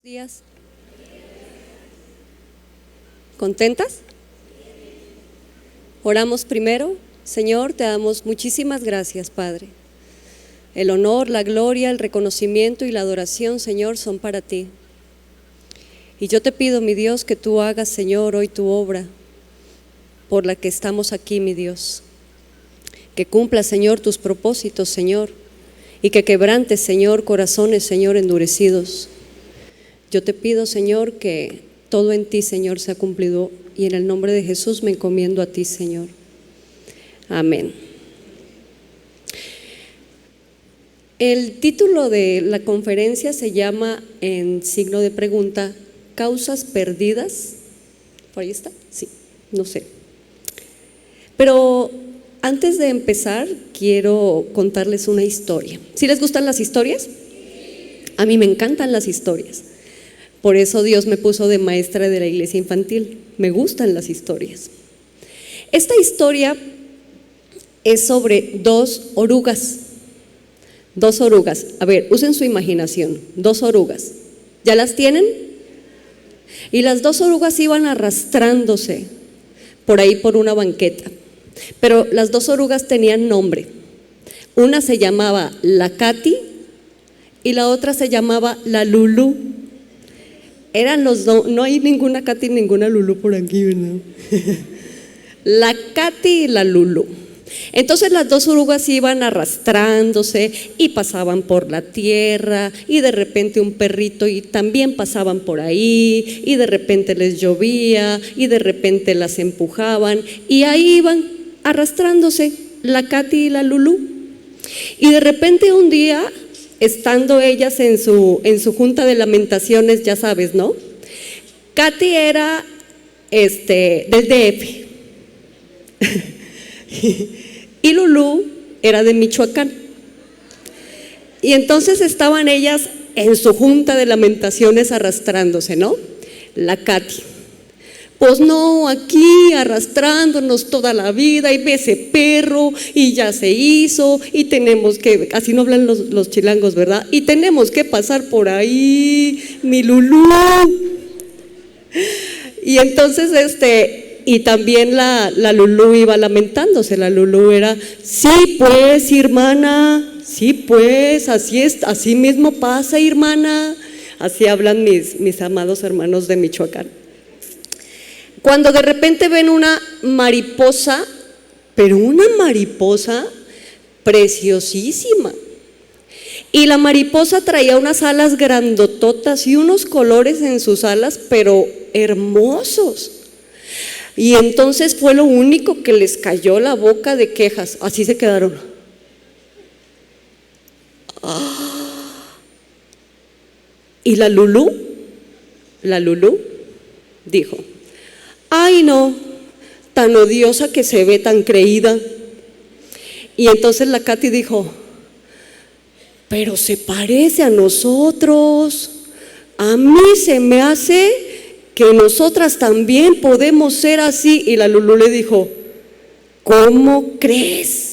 Días. ¿Contentas? Oramos primero. Señor, te damos muchísimas gracias, Padre. El honor, la gloria, el reconocimiento y la adoración, Señor, son para ti. Y yo te pido, mi Dios, que tú hagas, Señor, hoy tu obra por la que estamos aquí, mi Dios. Que cumpla, Señor, tus propósitos, Señor, y que quebrantes, Señor, corazones, Señor, endurecidos. Yo te pido, Señor, que todo en ti, Señor, sea cumplido, y en el nombre de Jesús me encomiendo a ti, Señor. Amén. El título de la conferencia se llama, en signo de pregunta, ¿causas perdidas? ¿Por ahí está? Sí, no sé. Pero antes de empezar, quiero contarles una historia. ¿Sí les gustan las historias? A mí me encantan las historias. Por eso Dios me puso de maestra de la iglesia infantil. Me gustan las historias. Esta historia es sobre dos orugas. Dos orugas. A ver, usen su imaginación. Dos orugas. ¿Ya las tienen? Y las dos orugas iban arrastrándose por ahí por una banqueta. Pero las dos orugas tenían nombre. Una se llamaba la Katy y la otra se llamaba la Lulú. Eran los dos, no hay ninguna Katy y ninguna Lulú por aquí, ¿verdad? La Katy y la Lulú. Entonces las dos orugas iban arrastrándose y pasaban por la tierra, y de repente un perrito y también pasaban por ahí, y de repente les llovía, y de repente las empujaban, y ahí iban arrastrándose la Katy y la Lulú. Y de repente un día, estando ellas en su junta de lamentaciones, ya sabes, ¿no? Katy era del DF y Lulú era de Michoacán. Y entonces estaban ellas en su junta de lamentaciones arrastrándose, ¿no? La Katy: pues no, aquí arrastrándonos toda la vida, y ve ese perro, y ya se hizo, y tenemos que, así no hablan los chilangos, ¿verdad? Y tenemos que pasar por ahí, mi Lulú. Y entonces, y también la Lulú iba lamentándose. La Lulú era: sí pues, hermana, sí pues, así es, así mismo pasa, hermana. Así hablan mis amados hermanos de Michoacán. Cuando de repente ven una mariposa, pero una mariposa preciosísima. Y la mariposa traía unas alas grandototas y unos colores en sus alas, pero hermosos. Y entonces fue lo único que les cayó la boca de quejas. Así se quedaron. Y la Lulú dijo: ay no, tan odiosa que se ve, tan creída. Y entonces la Katy dijo: pero se parece a nosotros. A mí se me hace que nosotras también podemos ser así. Y la Lulú le dijo: ¿cómo crees?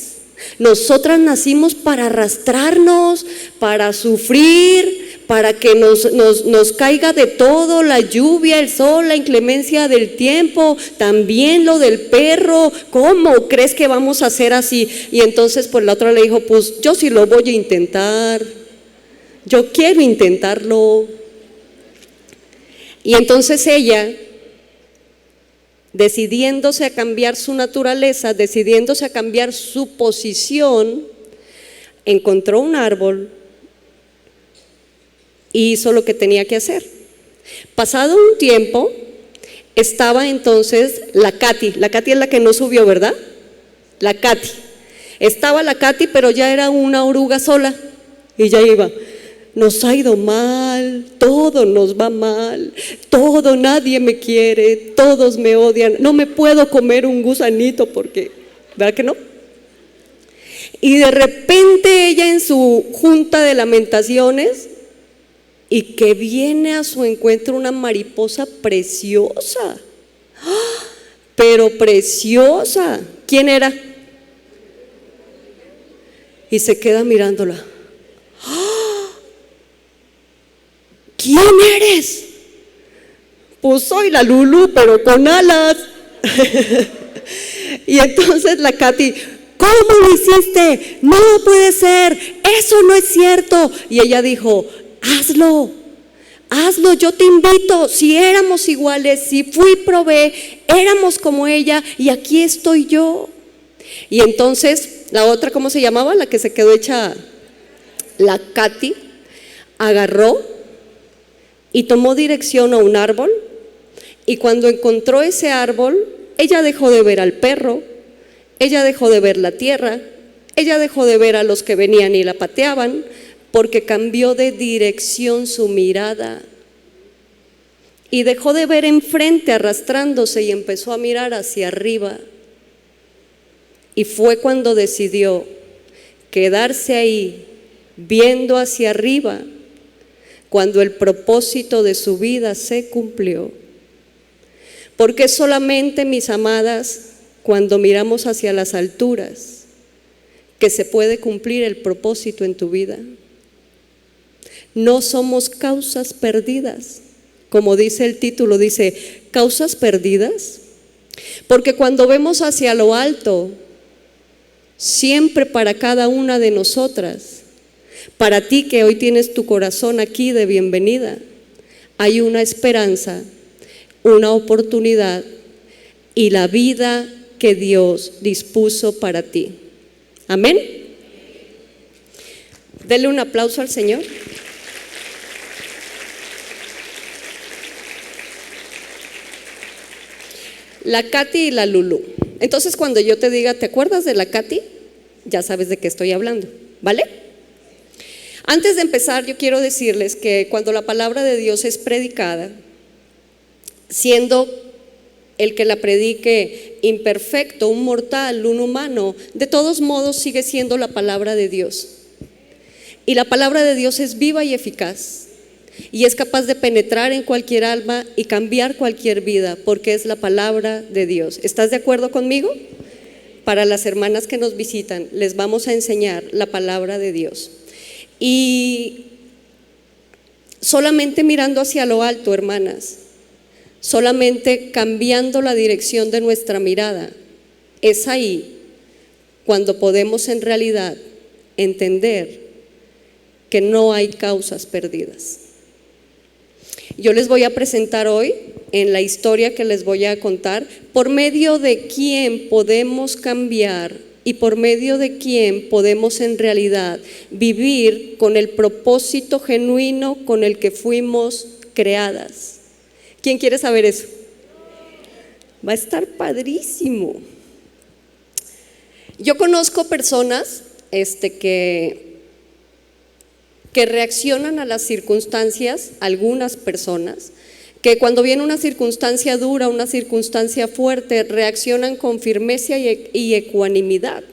Nosotras nacimos para arrastrarnos, para sufrir, para que nos caiga de todo, la lluvia, el sol, la inclemencia del tiempo, también lo del perro. ¿Cómo crees que vamos a hacer así? Y entonces pues la otra le dijo: pues yo sí lo voy a intentar, yo quiero intentarlo. Y entonces ella, decidiéndose a cambiar su naturaleza, decidiéndose a cambiar su posición, encontró un árbol y hizo lo que tenía que hacer. Pasado un tiempo, estaba entonces la Katy. La Katy es la que no subió, ¿verdad? La Katy. Estaba la Katy, pero ya era una oruga sola, y ya iba: nos ha ido mal, todo nos va mal, todo, nadie me quiere, todos me odian, no me puedo comer un gusanito porque, ¿verdad que no? Y de repente ella en su junta de lamentaciones, y que viene a su encuentro una mariposa preciosa, pero preciosa. ¿Quién era? Y se queda mirándola. ¿quién eres? Pues soy la Lulú, pero con alas. Y entonces la Katy, ¿cómo lo hiciste? No puede ser, eso no es cierto. Y ella dijo, hazlo, yo te invito. Si éramos iguales, si fui y probé, éramos como ella y aquí estoy yo. Y entonces la otra, ¿cómo se llamaba? La que se quedó hecha, la Katy, agarró y tomó dirección a un árbol, y cuando encontró ese árbol, ella dejó de ver al perro, ella dejó de ver la tierra, ella dejó de ver a los que venían y la pateaban, porque cambió de dirección su mirada y dejó de ver enfrente arrastrándose y empezó a mirar hacia arriba. Y fue cuando decidió quedarse ahí viendo hacia arriba, cuando el propósito de su vida se cumplió. Porque solamente, mis amadas, cuando miramos hacia las alturas, que se puede cumplir el propósito en tu vida. No somos causas perdidas, como dice el título, dice, causas perdidas, porque cuando vemos hacia lo alto, siempre para cada una de nosotras, para ti que hoy tienes tu corazón aquí de bienvenida, hay una esperanza, una oportunidad y la vida que Dios dispuso para ti. Amén. Denle un aplauso al Señor. La Katy y la Lulú. Entonces, cuando yo te diga, ¿te acuerdas de la Katy? Ya sabes de qué estoy hablando, ¿vale? Antes de empezar, yo quiero decirles que cuando la palabra de Dios es predicada, siendo el que la predique imperfecto, un mortal, un humano, de todos modos sigue siendo la palabra de Dios. Y la palabra de Dios es viva y eficaz, y es capaz de penetrar en cualquier alma y cambiar cualquier vida, porque es la palabra de Dios. ¿Estás de acuerdo conmigo? Para las hermanas que nos visitan, les vamos a enseñar la palabra de Dios. Y solamente mirando hacia lo alto, hermanas, solamente cambiando la dirección de nuestra mirada, es ahí cuando podemos en realidad entender que no hay causas perdidas. Yo les voy a presentar hoy, en la historia que les voy a contar, por medio de quién podemos cambiar y por medio de quién podemos en realidad vivir con el propósito genuino con el que fuimos creadas. ¿Quién quiere saber eso? Va a estar padrísimo. Yo conozco personas que reaccionan a las circunstancias, algunas personas, que cuando viene una circunstancia dura, una circunstancia fuerte, reaccionan con firmeza y ecuanimidad.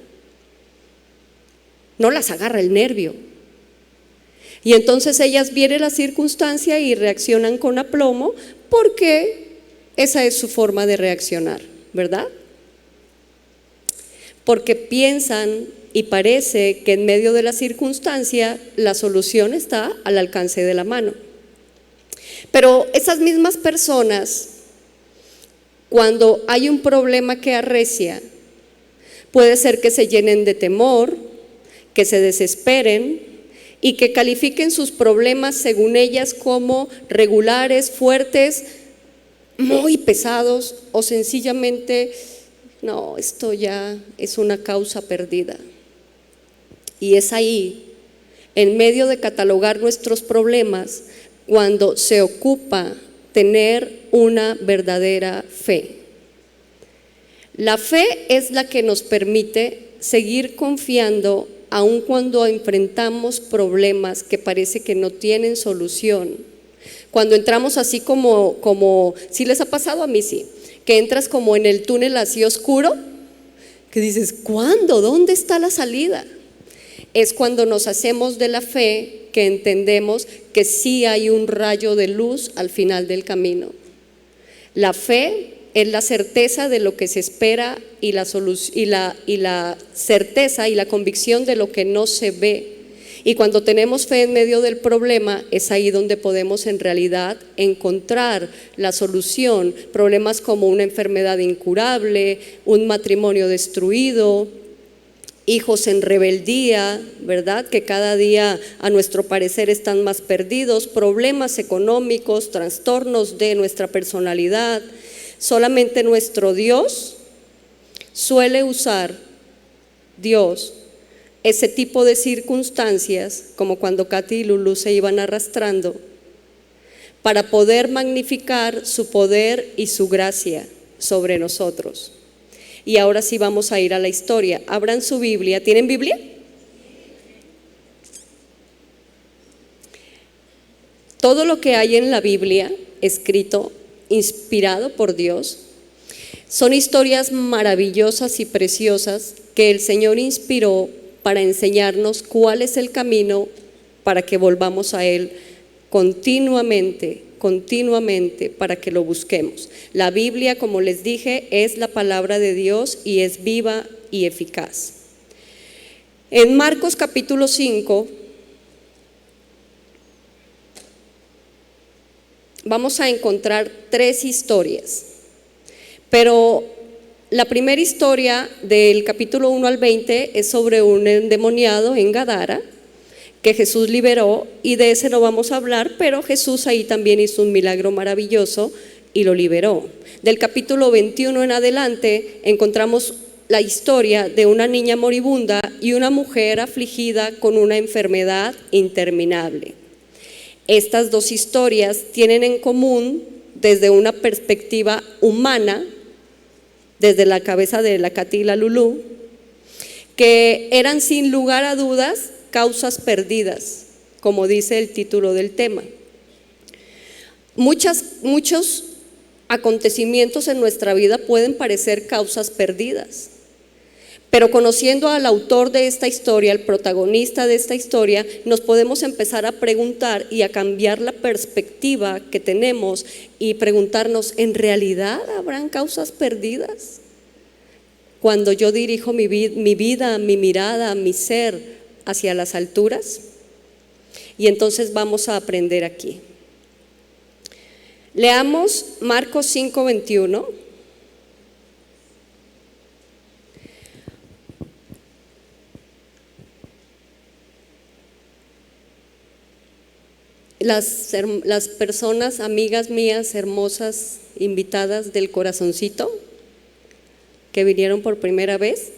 No las agarra el nervio. Y entonces ellas vienen la circunstancia y reaccionan con aplomo, porque esa es su forma de reaccionar, ¿verdad? Porque piensan y parece que en medio de la circunstancia la solución está al alcance de la mano. Pero esas mismas personas, cuando hay un problema que arrecia, puede ser que se llenen de temor, que se desesperen y que califiquen sus problemas según ellas como regulares, fuertes, muy pesados o sencillamente, no, esto ya es una causa perdida. Y es ahí, en medio de catalogar nuestros problemas, cuando se ocupa tener una verdadera fe. La fe es la que nos permite seguir confiando aun cuando enfrentamos problemas que parece que no tienen solución. Cuando entramos así como si les ha pasado, a mí sí, que entras como en el túnel así oscuro, que dices, ¿cuándo? ¿Dónde está la salida? Es cuando nos hacemos de la fe que entendemos que sí hay un rayo de luz al final del camino. La fe es la certeza de lo que se espera y la certeza y la convicción de lo que no se ve. Y cuando tenemos fe en medio del problema, es ahí donde podemos en realidad encontrar la solución. Problemas como una enfermedad incurable, un matrimonio destruido, hijos en rebeldía, ¿verdad? Que cada día a nuestro parecer están más perdidos, problemas económicos, trastornos de nuestra personalidad. Solamente nuestro Dios suele usar ese tipo de circunstancias, como cuando Katy y Lulu se iban arrastrando, para poder magnificar su poder y su gracia sobre nosotros. Y ahora sí vamos a ir a la historia. Abran su Biblia. ¿Tienen Biblia? Todo lo que hay en la Biblia, escrito, inspirado por Dios, son historias maravillosas y preciosas que el Señor inspiró para enseñarnos cuál es el camino para que volvamos a Él continuamente, para que lo busquemos. La Biblia, como les dije, es la palabra de Dios y es viva y eficaz. En Marcos capítulo 5, vamos a encontrar 3 historias, pero la primera historia del capítulo 1 al 20 es sobre un endemoniado en Gadara que Jesús liberó, y de ese no vamos a hablar, pero Jesús ahí también hizo un milagro maravilloso y lo liberó. Del capítulo 21 en adelante encontramos la historia de una niña moribunda y una mujer afligida con una enfermedad interminable. Estas 2 historias tienen en común, desde una perspectiva humana, desde la cabeza de la Katy y la Lulu, que eran sin lugar a dudas causas perdidas, como dice el título del tema. Muchos acontecimientos en nuestra vida pueden parecer causas perdidas, pero conociendo al autor de esta historia, al protagonista de esta historia, nos podemos empezar a preguntar y a cambiar la perspectiva que tenemos y preguntarnos, ¿en realidad habrán causas perdidas? Cuando yo dirijo mi vida, mi mirada, mi ser hacia las alturas. Y entonces vamos a aprender aquí. Leamos Marcos 5:21. Las personas, amigas mías, hermosas, invitadas del corazoncito, que vinieron por primera vez,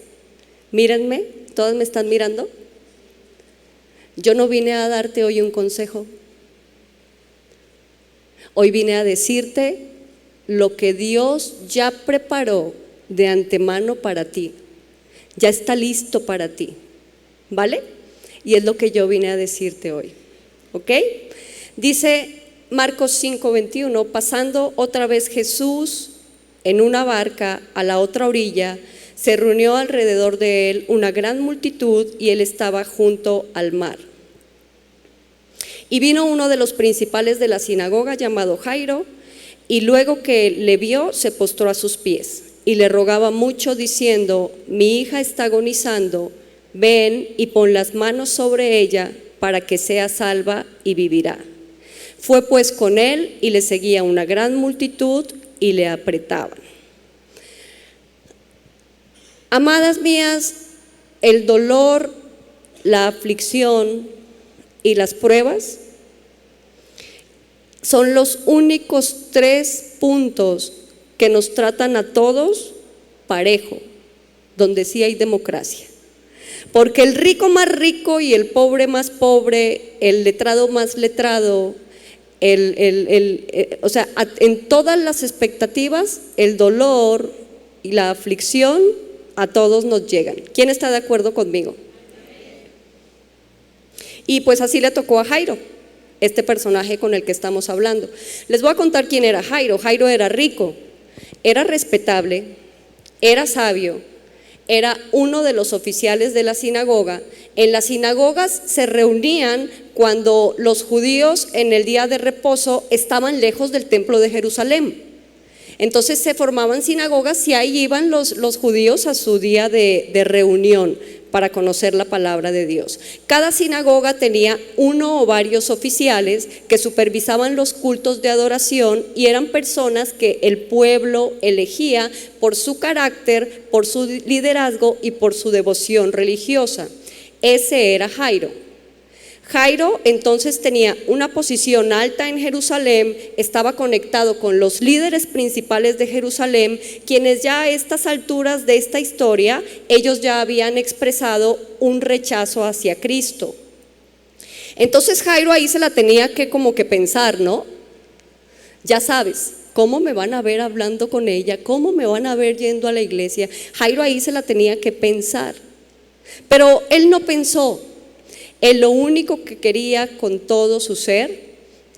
mírenme, ¿todas me están mirando? Yo no vine a darte hoy un consejo. Hoy vine a decirte lo que Dios ya preparó de antemano para ti. Ya está listo para ti, ¿vale? Y es lo que yo vine a decirte hoy, ¿ok? Dice Marcos 5:21, pasando otra vez Jesús en una barca a la otra orilla, se reunió alrededor de él una gran multitud y él estaba junto al mar. Y vino uno de los principales de la sinagoga llamado Jairo, y luego que le vio se postró a sus pies y le rogaba mucho diciendo, mi hija está agonizando, ven y pon las manos sobre ella para que sea salva y vivirá. Fue pues con él y le seguía una gran multitud y le apretaban. Amadas mías, el dolor, la aflicción y las pruebas son los únicos 3 puntos que nos tratan a todos parejo, donde sí hay democracia. Porque el rico más rico y el pobre más pobre, el letrado más letrado, o sea, en todas las expectativas, el dolor y la aflicción a todos nos llegan. ¿Quién está de acuerdo conmigo? Y pues así le tocó a Jairo, este personaje con el que estamos hablando. Les voy a contar quién era Jairo. Jairo era rico, era respetable, era sabio, era uno de los oficiales de la sinagoga. En las sinagogas se reunían cuando los judíos en el día de reposo estaban lejos del templo de Jerusalén. Entonces se formaban sinagogas y ahí iban los judíos a su día de reunión para conocer la palabra de Dios. Cada sinagoga tenía uno o varios oficiales que supervisaban los cultos de adoración y eran personas que el pueblo elegía por su carácter, por su liderazgo y por su devoción religiosa. Ese era Jairo. Jairo entonces tenía una posición alta en Jerusalén, estaba conectado con los líderes principales de Jerusalén, quienes ya a estas alturas de esta historia, ellos ya habían expresado un rechazo hacia Cristo. Entonces Jairo ahí se la tenía que como que pensar, ¿no? Ya sabes, ¿cómo me van a ver hablando con ella? ¿Cómo me van a ver yendo a la iglesia? Jairo ahí se la tenía que pensar, pero él no pensó. Él lo único que quería con todo su ser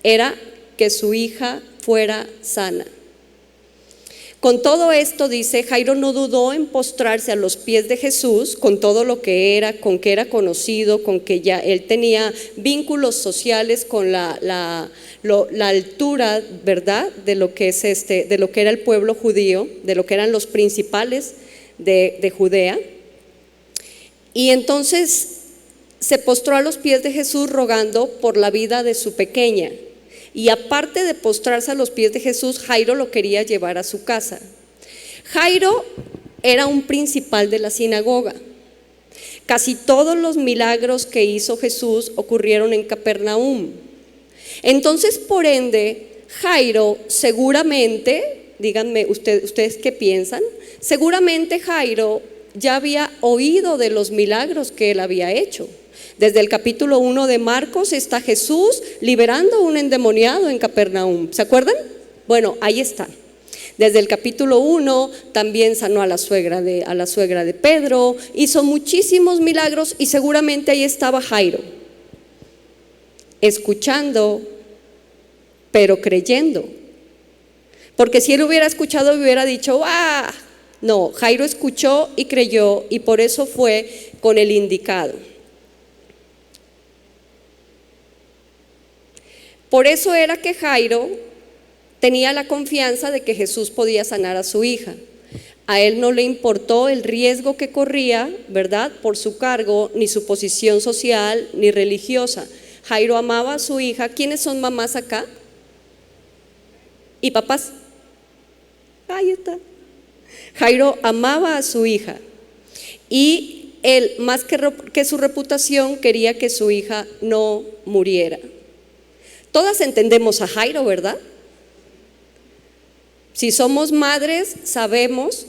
era que su hija fuera sana. Con todo esto, dice, Jairo no dudó en postrarse a los pies de Jesús con todo lo que era, con que era conocido, con que ya él tenía vínculos sociales con la altura, ¿verdad? De lo que es de lo que era el pueblo judío, de lo que eran los principales de Judea. Y entonces se postró a los pies de Jesús rogando por la vida de su pequeña. Y aparte de postrarse a los pies de Jesús, Jairo lo quería llevar a su casa. Jairo era un principal de la sinagoga. Casi todos los milagros que hizo Jesús ocurrieron en Capernaum. Entonces, por ende, Jairo seguramente, díganme ustedes qué piensan, seguramente Jairo ya había oído de los milagros que él había hecho. Desde el capítulo 1 de Marcos está Jesús liberando a un endemoniado en Capernaum. ¿Se acuerdan? Bueno, ahí está. Desde el capítulo 1 también sanó a la suegra de Pedro, hizo muchísimos milagros y seguramente ahí estaba Jairo, escuchando, pero creyendo. Porque si él hubiera escuchado, hubiera dicho, ¡ah! No, Jairo escuchó y creyó y por eso fue con el indicado. Por eso era que Jairo tenía la confianza de que Jesús podía sanar a su hija. A él no le importó el riesgo que corría, ¿verdad?, por su cargo, ni su posición social, ni religiosa. Jairo amaba a su hija. ¿Quiénes son mamás acá? ¿Y papás? Ahí está. Jairo amaba a su hija y él, más que su reputación, quería que su hija no muriera. Todas entendemos a Jairo, ¿verdad? Si somos madres, sabemos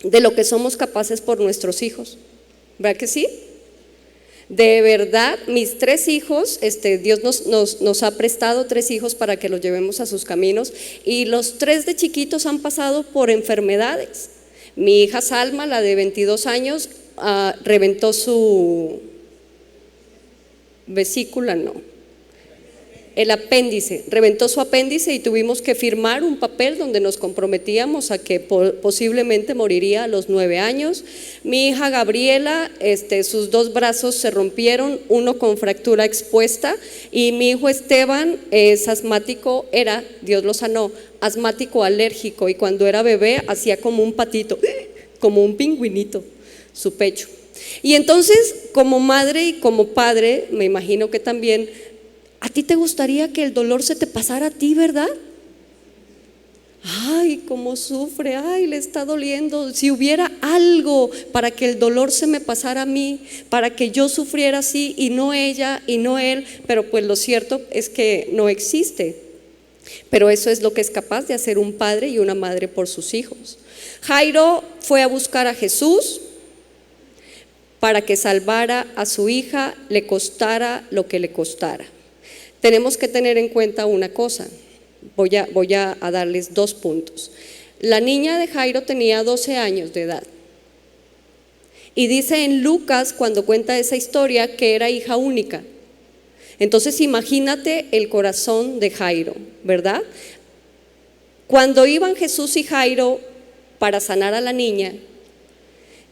de lo que somos capaces por nuestros hijos, ¿verdad que sí? De verdad, mis 3 hijos, Dios nos ha prestado 3 hijos para que los llevemos a sus caminos y los 3 de chiquitos han pasado por enfermedades. Mi hija Salma, la de 22 años, reventó su vesícula, el apéndice, reventó su apéndice y tuvimos que firmar un papel donde nos comprometíamos a que posiblemente moriría a los 9 años. Mi hija Gabriela, sus 2 brazos se rompieron, uno con fractura expuesta, y mi hijo Esteban es asmático, Dios lo sanó, asmático alérgico, y cuando era bebé hacía como un patito, como un pingüinito, su pecho. Y entonces, como madre y como padre, me imagino que también ¿a ti te gustaría que el dolor se te pasara a ti, verdad? Ay, cómo sufre, ay, le está doliendo. Si hubiera algo para que el dolor se me pasara a mí, para que yo sufriera así y no ella y no él, pero pues lo cierto es que no existe. Pero eso es lo que es capaz de hacer un padre y una madre por sus hijos. Jairo fue a buscar a Jesús para que salvara a su hija, le costara lo que le costara. Tenemos que tener en cuenta una cosa, voy a darles 2 puntos. La niña de Jairo tenía 12 años de edad y dice en Lucas, cuando cuenta esa historia, que era hija única. Entonces imagínate el corazón de Jairo, ¿verdad? Cuando iban Jesús y Jairo para sanar a la niña,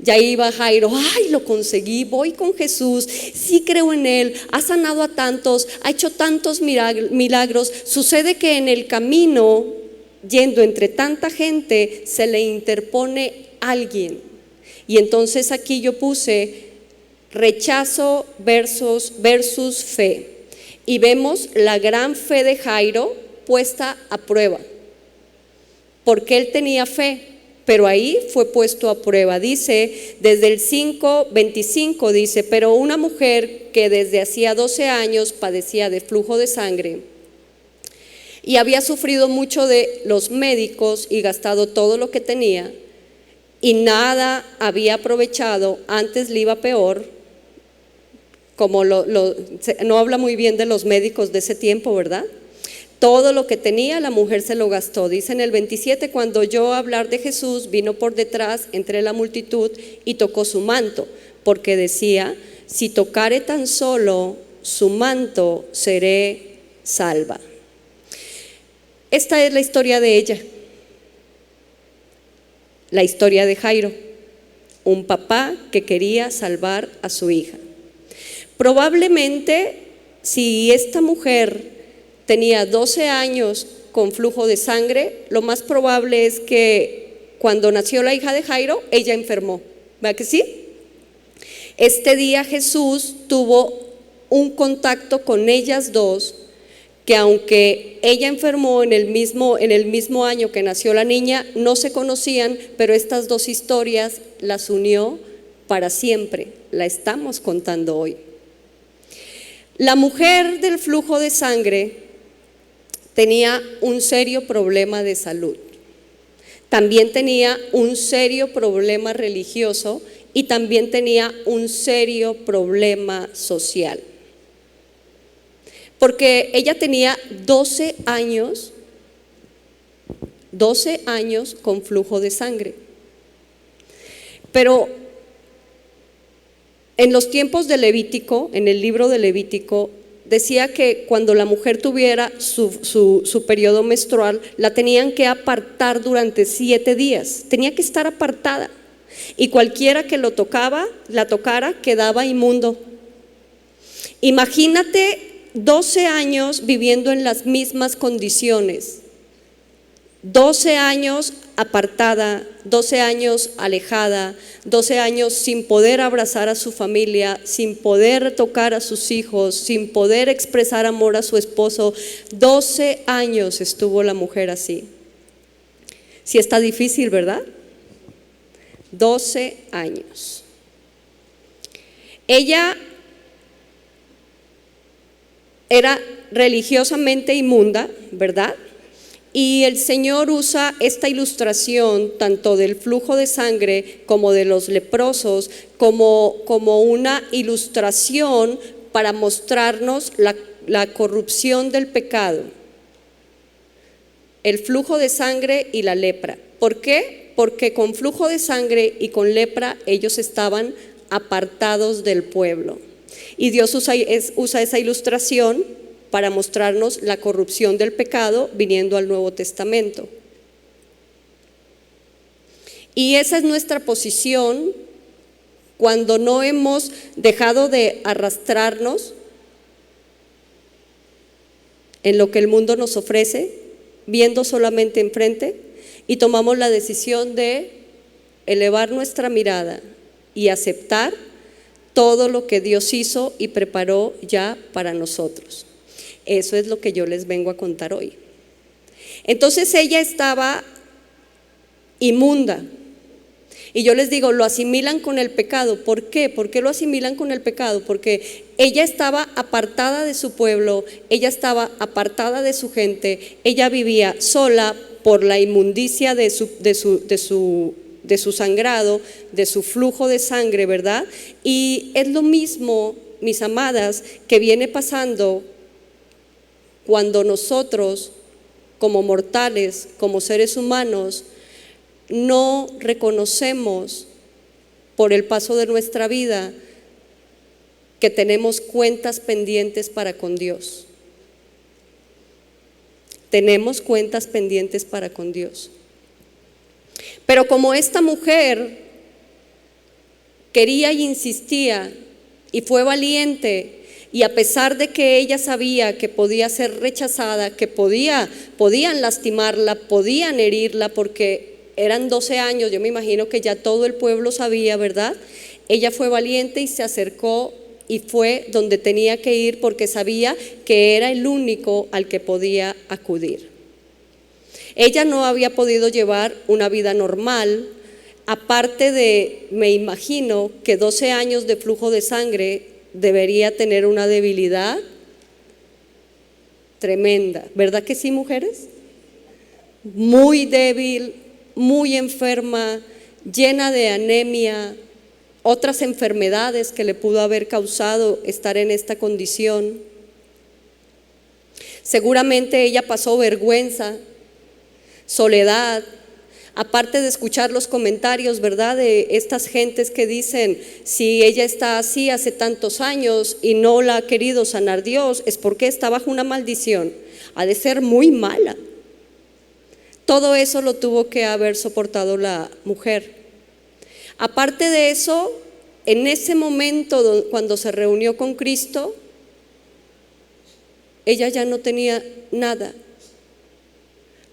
ya iba Jairo, ay, lo conseguí, voy con Jesús, sí creo en él, ha sanado a tantos, ha hecho tantos milagros. Sucede que en el camino yendo entre tanta gente, se le interpone alguien. Y entonces aquí yo puse rechazo versus fe. Y vemos la gran fe de Jairo puesta a prueba, porque él tenía fe, pero ahí fue puesto a prueba. Dice, desde el 5:25 dice, pero una mujer que desde hacía 12 años padecía de flujo de sangre y había sufrido mucho de los médicos y gastado todo lo que tenía y nada había aprovechado, antes le iba peor. Como no habla muy bien de los médicos de ese tiempo, ¿verdad? Todo lo que tenía la mujer se lo gastó. Dice en el 27, cuando oyó hablar de Jesús, vino por detrás entre la multitud y tocó su manto, porque decía, si tocare tan solo su manto, seré salva. Esta es la historia de ella, la historia de Jairo, un papá que quería salvar a su hija. Probablemente, si esta mujer tenía 12 años con flujo de sangre, lo más probable es que cuando nació la hija de Jairo, ella enfermó. ¿Verdad que sí? Este día Jesús tuvo un contacto con ellas dos, que aunque ella enfermó en el mismo año que nació la niña, no se conocían, pero estas dos historias las unió para siempre. La estamos contando hoy. La mujer del flujo de sangre tenía un serio problema de salud. También tenía un serio problema religioso y también tenía un serio problema social. Porque ella tenía 12 años con flujo de sangre. Pero en los tiempos de Levítico, en el libro de Levítico, decía que cuando la mujer tuviera su periodo menstrual, la tenían que apartar durante 7 días, tenía que estar apartada, y cualquiera que la tocara, quedaba inmundo. Imagínate 12 años viviendo en las mismas condiciones, 12 años apartada, 12 años alejada, 12 años sin poder abrazar a su familia, sin poder tocar a sus hijos, sin poder expresar amor a su esposo. 12 años estuvo la mujer así. Sí está difícil, ¿verdad? 12 años. Ella era religiosamente inmunda, ¿verdad? Y el Señor usa esta ilustración tanto del flujo de sangre como de los leprosos como una ilustración para mostrarnos la corrupción del pecado. El flujo de sangre y la lepra. ¿Por qué? Porque con flujo de sangre y con lepra ellos estaban apartados del pueblo. Y Dios usa esa ilustración para mostrarnos la corrupción del pecado viniendo al Nuevo Testamento. Y esa es nuestra posición cuando no hemos dejado de arrastrarnos en lo que el mundo nos ofrece, viendo solamente enfrente, y tomamos la decisión de elevar nuestra mirada y aceptar todo lo que Dios hizo y preparó ya para nosotros. Eso es lo que yo les vengo a contar hoy. Entonces ella estaba inmunda. Y yo les digo, lo asimilan con el pecado. ¿Por qué? ¿Por qué lo asimilan con el pecado? Porque ella estaba apartada de su pueblo, ella estaba apartada de su gente, ella vivía sola por la inmundicia de su sangrado, de su flujo de sangre, ¿verdad? Y es lo mismo, mis amadas, que viene pasando cuando nosotros, como mortales, como seres humanos, no reconocemos por el paso de nuestra vida que tenemos cuentas pendientes para con Dios. Tenemos cuentas pendientes para con Dios. Pero como esta mujer quería y insistía y fue valiente Y a pesar de que ella sabía que podía ser rechazada, que podían lastimarla, podían herirla, porque eran 12 años, yo me imagino que ya todo el pueblo sabía, ¿verdad? Ella fue valiente y se acercó y fue donde tenía que ir porque sabía que era el único al que podía acudir. Ella no había podido llevar una vida normal, aparte de, me imagino, que 12 años de flujo de sangre debería tener una debilidad tremenda, ¿verdad que sí, mujeres? Muy débil, muy enferma, llena de anemia, otras enfermedades que le pudo haber causado estar en esta condición. Seguramente ella pasó vergüenza, soledad, aparte de escuchar los comentarios, ¿verdad?, de estas gentes que dicen, si ella está así hace tantos años y no la ha querido sanar Dios, es porque está bajo una maldición, ha de ser muy mala. Todo eso lo tuvo que haber soportado la mujer. Aparte de eso, en ese momento cuando se reunió con Cristo, ella ya no tenía nada.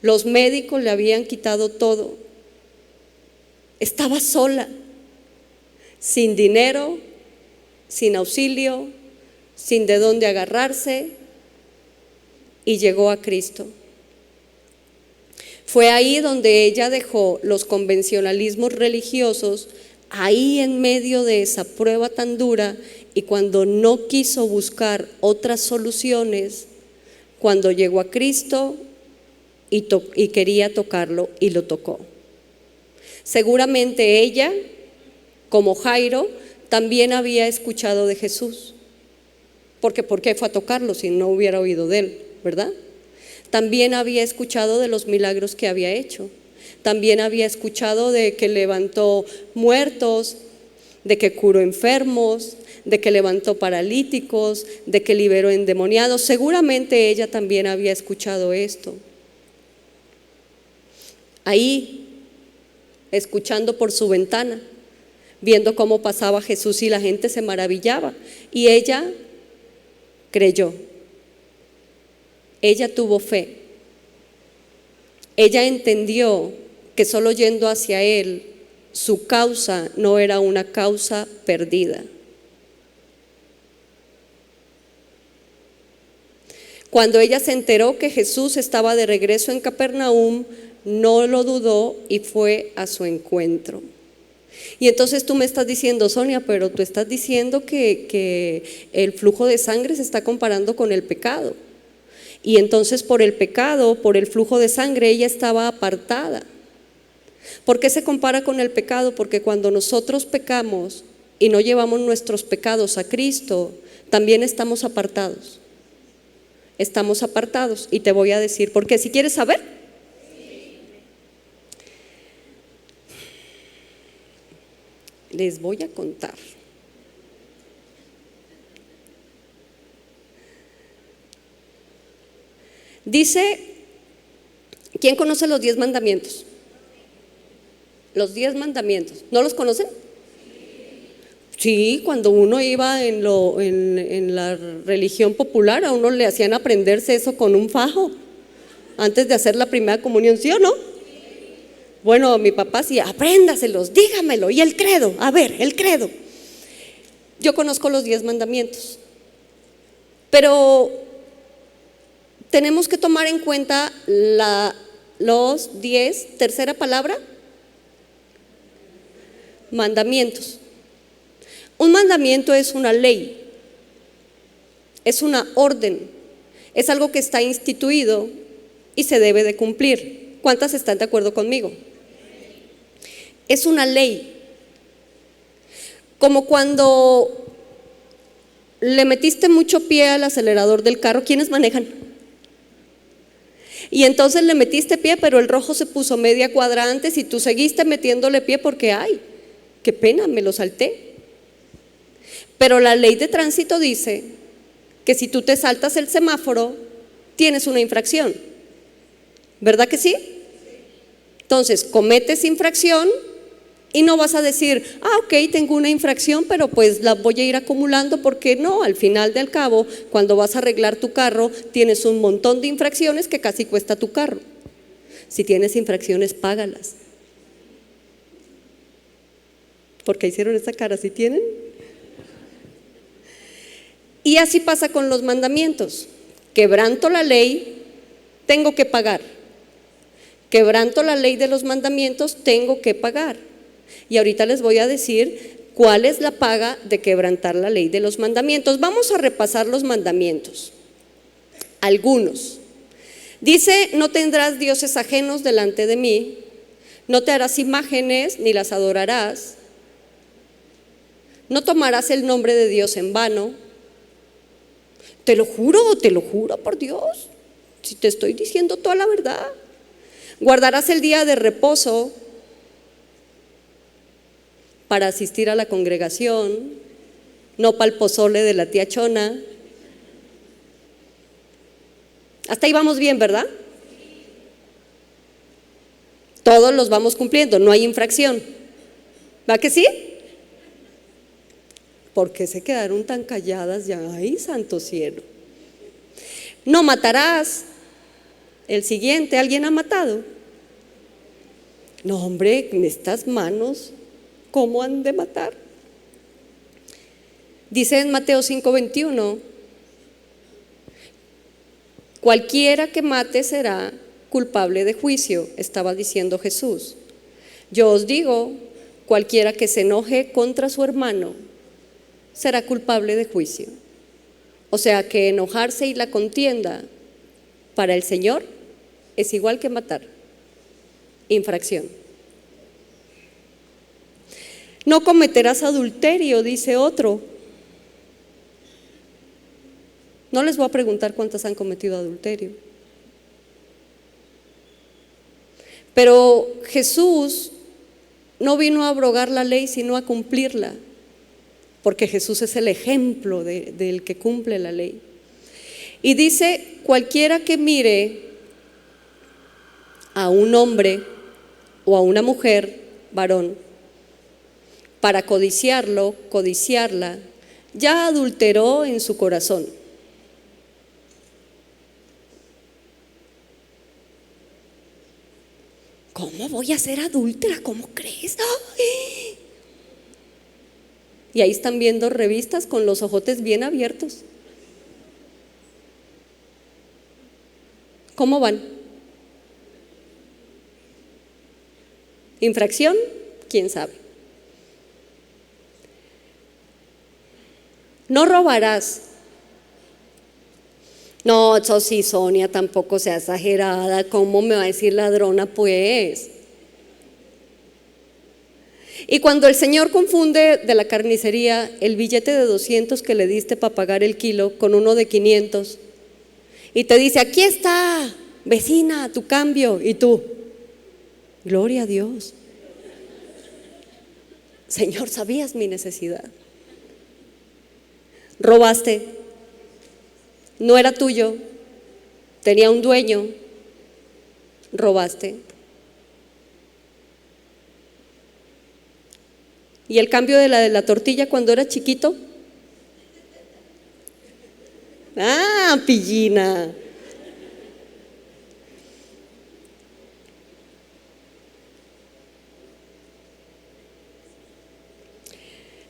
Los médicos le habían quitado todo. Estaba sola, sin dinero, sin auxilio, sin de dónde agarrarse, y llegó a Cristo. Fue ahí donde ella dejó los convencionalismos religiosos, ahí en medio de esa prueba tan dura, y cuando no quiso buscar otras soluciones, cuando llegó a Cristo y quería tocarlo, y lo tocó. Seguramente ella, como Jairo, también había escuchado de Jesús, porque ¿por qué fue a tocarlo si no hubiera oído de él, verdad? También había escuchado de los milagros que había hecho, también había escuchado de que levantó muertos, de que curó enfermos, de que levantó paralíticos, de que liberó endemoniados. Seguramente ella también había escuchado esto. Ahí, escuchando por su ventana, viendo cómo pasaba Jesús y la gente se maravillaba, y ella creyó. Ella tuvo fe. Ella entendió que solo yendo hacia Él, su causa no era una causa perdida. Cuando ella se enteró que Jesús estaba de regreso en Capernaum, no lo dudó y fue a su encuentro. Y entonces tú me estás diciendo, Sonia, pero tú estás diciendo que el flujo de sangre se está comparando con el pecado. Y entonces por el pecado, por el flujo de sangre, ella estaba apartada. ¿Por qué se compara con el pecado? Porque cuando nosotros pecamos y no llevamos nuestros pecados a Cristo, también estamos apartados. Estamos apartados, y te voy a decir por qué. Si quieres saber, les voy a contar. Dice, ¿quién conoce los 10 mandamientos? Los 10 mandamientos, ¿no los conocen? Sí, cuando uno iba en la religión popular, a uno le hacían aprenderse eso con un fajo antes de hacer la primera comunión, ¿sí o no? Bueno, mi papá sí, apréndaselos, dígamelo, y el credo, a ver, el credo. Yo conozco los 10 mandamientos, pero tenemos que tomar en cuenta los 10, tercera palabra, mandamientos. Un mandamiento es una ley, es una orden, es algo que está instituido y se debe de cumplir. ¿Cuántas están de acuerdo conmigo? Es una ley. Como cuando le metiste mucho pie al acelerador del carro, ¿quiénes manejan? Y entonces le metiste pie, pero el rojo se puso media cuadra antes y tú seguiste metiéndole pie porque, ay, qué pena, me lo salté. Pero la ley de tránsito dice que si tú te saltas el semáforo, tienes una infracción, ¿verdad que sí? Entonces, cometes infracción Y no vas a decir, ok, tengo una infracción, pero pues la voy a ir acumulando, porque no, al final del cabo, cuando vas a arreglar tu carro, tienes un montón de infracciones que casi cuesta tu carro. Si tienes infracciones, págalas. ¿Por qué hicieron esa cara? ¿Sí tienen? Y así pasa con los mandamientos. Quebranto la ley, tengo que pagar. Quebranto la ley de los mandamientos, tengo que pagar. Y ahorita les voy a decir cuál es la paga de quebrantar la ley de los mandamientos. Vamos a repasar los mandamientos. Algunos. Dice, no tendrás dioses ajenos delante de mí, no te harás imágenes ni las adorarás, no tomarás el nombre de Dios en vano. Te lo juro por Dios, si te estoy diciendo toda la verdad. Guardarás el día de reposo para asistir a la congregación, no para el pozole de la tía Chona. Hasta ahí vamos bien, ¿verdad? Todos los vamos cumpliendo, no hay infracción. ¿Va que sí? ¿Por qué se quedaron tan calladas ya? ¡Ay, santo cielo! No matarás. El siguiente, ¿alguien ha matado? No, hombre, en estas manos, ¿cómo han de matar? Dice en Mateo 5:21, cualquiera que mate será culpable de juicio, estaba diciendo Jesús. Yo os digo, cualquiera que se enoje contra su hermano será culpable de juicio. O sea que enojarse y la contienda para el Señor es igual que matar. Infracción. No cometerás adulterio, dice otro. No les voy a preguntar cuántas han cometido adulterio. Pero Jesús no vino a abrogar la ley, sino a cumplirla, porque Jesús es el ejemplo del que cumple la ley. Y dice, cualquiera que mire a un hombre o a una mujer, varón, para codiciarlo, codiciarla, ya adulteró en su corazón. ¿Cómo voy a ser adúltera? ¿Cómo crees? ¡Ay! Y ahí están viendo revistas con los ojotes bien abiertos. ¿Cómo van? ¿Infracción? ¿Quién sabe? No robarás. No, eso sí, Sonia, tampoco sea exagerada. ¿Cómo me va a decir ladrona, pues? Y cuando el Señor confunde de la carnicería el billete de 200 que le diste para pagar el kilo con uno de 500 y te dice, aquí está, vecina, tu cambio, y tú, gloria a Dios, Señor, sabías mi necesidad. Robaste, no era tuyo, tenía un dueño, robaste. ¿Y el cambio de la tortilla cuando era chiquito? Ah, pillina.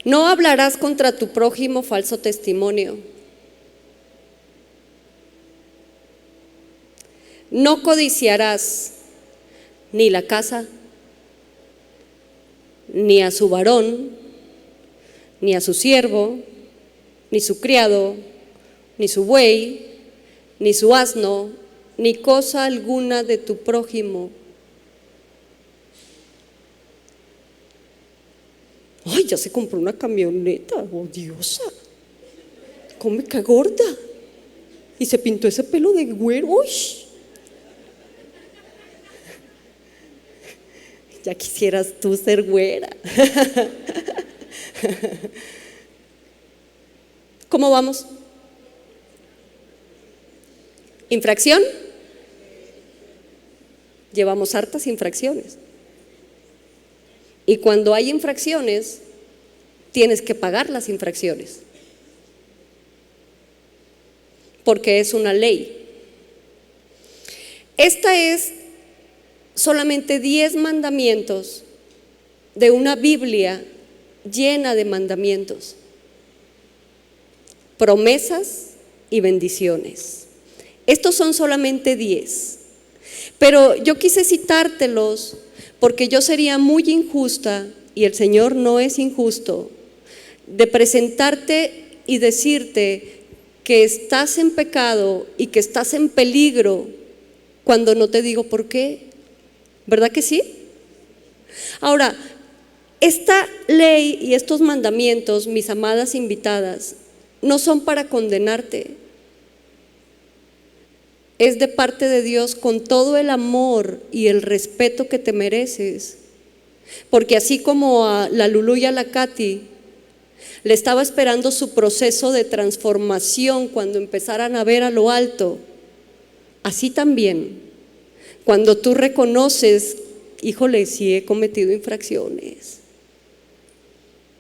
No hablarás contra tu prójimo falso testimonio. No codiciarás ni la casa, ni a su varón, ni a su siervo, ni su criado, ni su buey, ni su asno, ni cosa alguna de tu prójimo. Ay, ya se compró una camioneta, odiosa. ¿Cómo me cae gorda? Y se pintó ese pelo de güero. Uy. Ya quisieras tú ser güera. ¿Cómo vamos? ¿Infracción? Llevamos hartas infracciones. Y cuando hay infracciones, tienes que pagar las infracciones, porque es una ley. Esta es solamente 10 mandamientos de una Biblia llena de mandamientos, promesas y bendiciones. Estos son solamente 10, pero yo quise citártelos porque yo sería muy injusta, y el Señor no es injusto, de presentarte y decirte que estás en pecado y que estás en peligro cuando no te digo por qué. ¿Verdad que sí? Ahora, esta ley y estos mandamientos, mis amadas invitadas, no son para condenarte. Es de parte de Dios con todo el amor y el respeto que te mereces. Porque así como a la Lulú y a la Katy le estaba esperando su proceso de transformación cuando empezaran a ver a lo alto, así también, cuando tú reconoces, híjole, sí he cometido infracciones,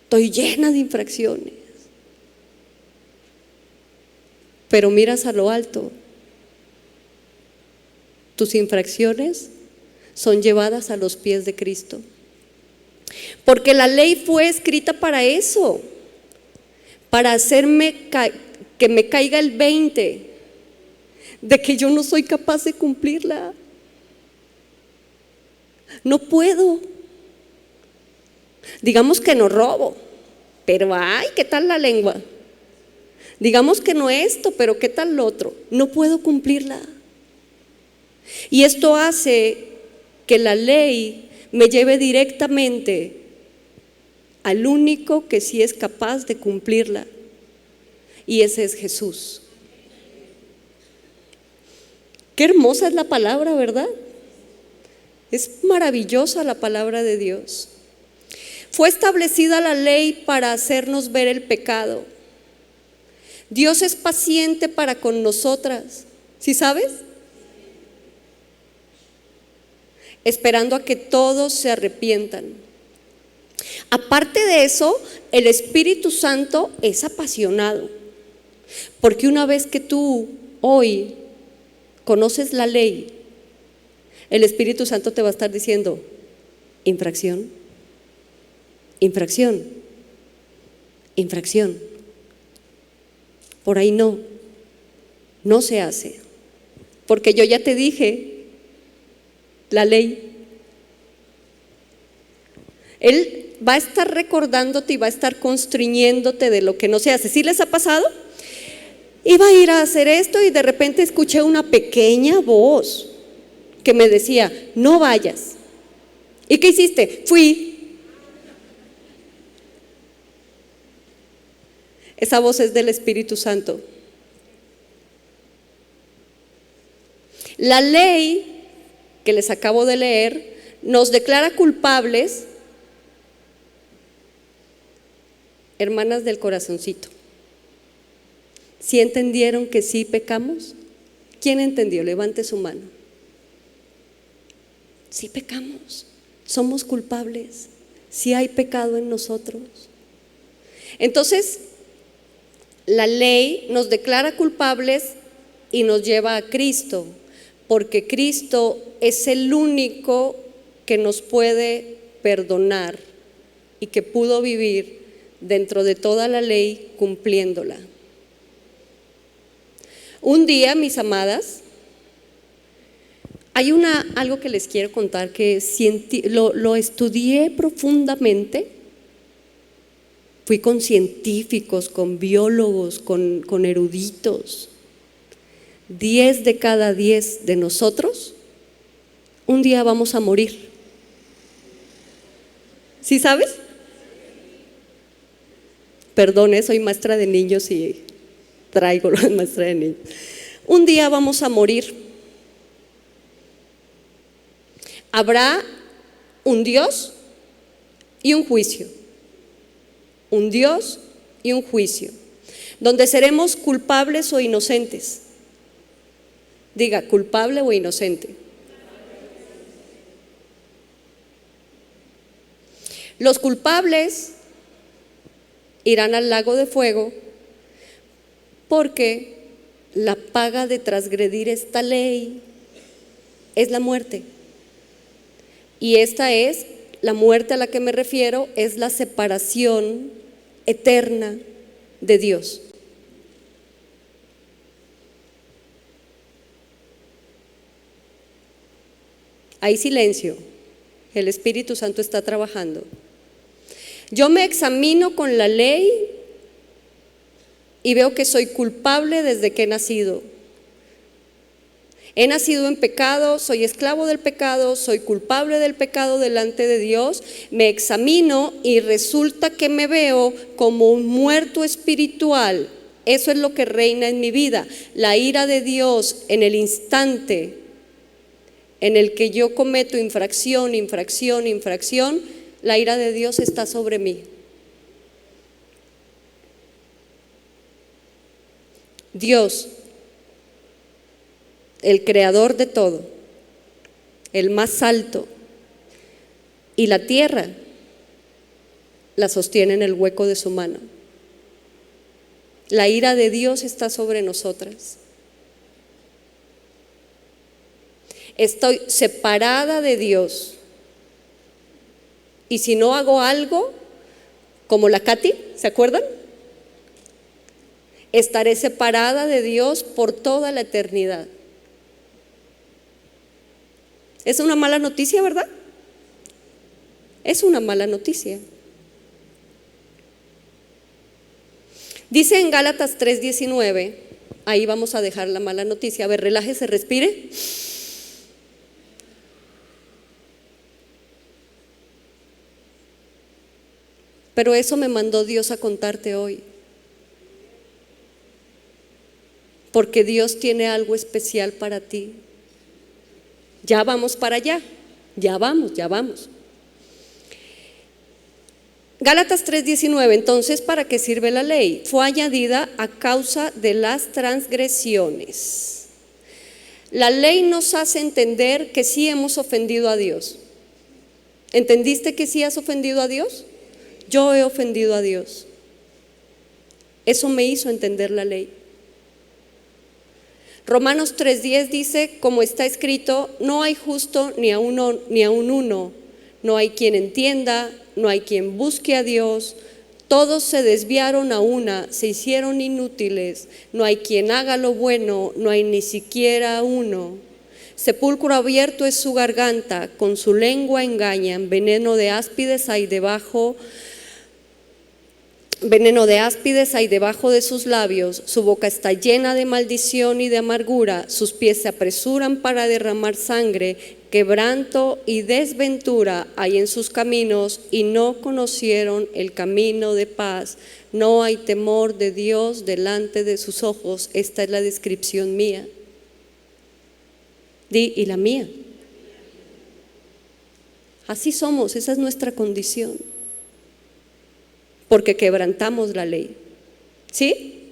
estoy llena de infracciones, pero miras a lo alto, tus infracciones son llevadas a los pies de Cristo. Porque la ley fue escrita para eso, para hacerme que me caiga el 20 de que yo no soy capaz de cumplirla. No puedo. Digamos que no robo, pero ay, ¿qué tal la lengua? Digamos que no esto, pero ¿qué tal lo otro? No puedo cumplirla. Y esto hace que la ley me lleve directamente al único que sí es capaz de cumplirla, y ese es Jesús. Qué hermosa es la palabra, ¿verdad? Es maravillosa la palabra de Dios. Fue establecida la ley para hacernos ver el pecado. Dios es paciente para con nosotras, ¿sí sabes? Esperando a que todos se arrepientan. Aparte de eso, el Espíritu Santo es apasionado, porque una vez que tú hoy conoces la ley, el Espíritu Santo te va a estar diciendo: infracción, infracción, infracción. Por ahí no se hace, porque yo ya te dije la ley. Él va a estar recordándote y va a estar constriñéndote de lo que no se hace. ¿Sí les ha pasado? Iba a ir a hacer esto y de repente escuché una pequeña voz que me decía: no vayas. ¿Y qué hiciste? Fui. Esa voz es del Espíritu Santo. La ley que les acabo de leer nos declara culpables, hermanas del corazoncito. ¿Sí entendieron que sí pecamos? ¿Quién entendió? Levante su mano. Sí pecamos, somos culpables, sí hay pecado en nosotros. Entonces, la ley nos declara culpables y nos lleva a Cristo, porque Cristo es el único que nos puede perdonar y que pudo vivir dentro de toda la ley cumpliéndola. Un día, mis amadas, hay algo que les quiero contar que lo estudié profundamente. Fui con científicos, con biólogos, con eruditos. 10 de cada 10 de nosotros un día vamos a morir. ¿Sí sabes? Perdón, soy maestra de niños y traigo la maestra de niños. Un día vamos a morir. Habrá un Dios y un juicio. Un Dios y un juicio, donde seremos culpables o inocentes. Diga, culpable o inocente. Los culpables irán al lago de fuego porque la paga de transgredir esta ley es la muerte. Y esta es, la muerte a la que me refiero, es la separación eterna de Dios. Hay silencio, el Espíritu Santo está trabajando. Yo me examino con la ley y veo que soy culpable desde que he nacido. He nacido en pecado, soy esclavo del pecado, soy culpable del pecado delante de Dios. Me examino y resulta que me veo como un muerto espiritual. Eso es lo que reina en mi vida, la ira de Dios en el instante en el que yo cometo infracción, la ira de Dios está sobre mí. Dios, el creador de todo, el más alto, y la tierra la sostiene en el hueco de su mano. La ira de Dios está sobre nosotras. Estoy separada de Dios. Y si no hago algo, como la Katy, ¿se acuerdan? Estaré separada de Dios por toda la eternidad. Es una mala noticia, ¿verdad? Es una mala noticia. Dice en Gálatas 3:19, ahí vamos a dejar la mala noticia. A ver, relájese, respire. Pero eso me mandó Dios a contarte hoy. Porque Dios tiene algo especial para ti. Ya vamos para allá. Ya vamos. Gálatas 3:19, entonces, ¿para qué sirve la ley? Fue añadida a causa de las transgresiones. La ley nos hace entender que sí hemos ofendido a Dios. ¿Entendiste que sí has ofendido a Dios? Yo he ofendido a Dios. Eso me hizo entender la ley. Romanos 3:10 dice, como está escrito, no hay justo ni a un uno, no hay quien entienda, no hay quien busque a Dios, todos se desviaron a una, se hicieron inútiles, no hay quien haga lo bueno, no hay ni siquiera uno. Sepulcro abierto es su garganta, con su lengua engañan, veneno de áspides hay debajo de sus labios, su boca está llena de maldición y de amargura, sus pies se apresuran para derramar sangre, quebranto y desventura hay en sus caminos y no conocieron el camino de paz. No hay temor de Dios delante de sus ojos. Esta es la descripción mía. Di, y la mía. Así somos, esa es nuestra condición. Porque quebrantamos la ley. ¿Sí?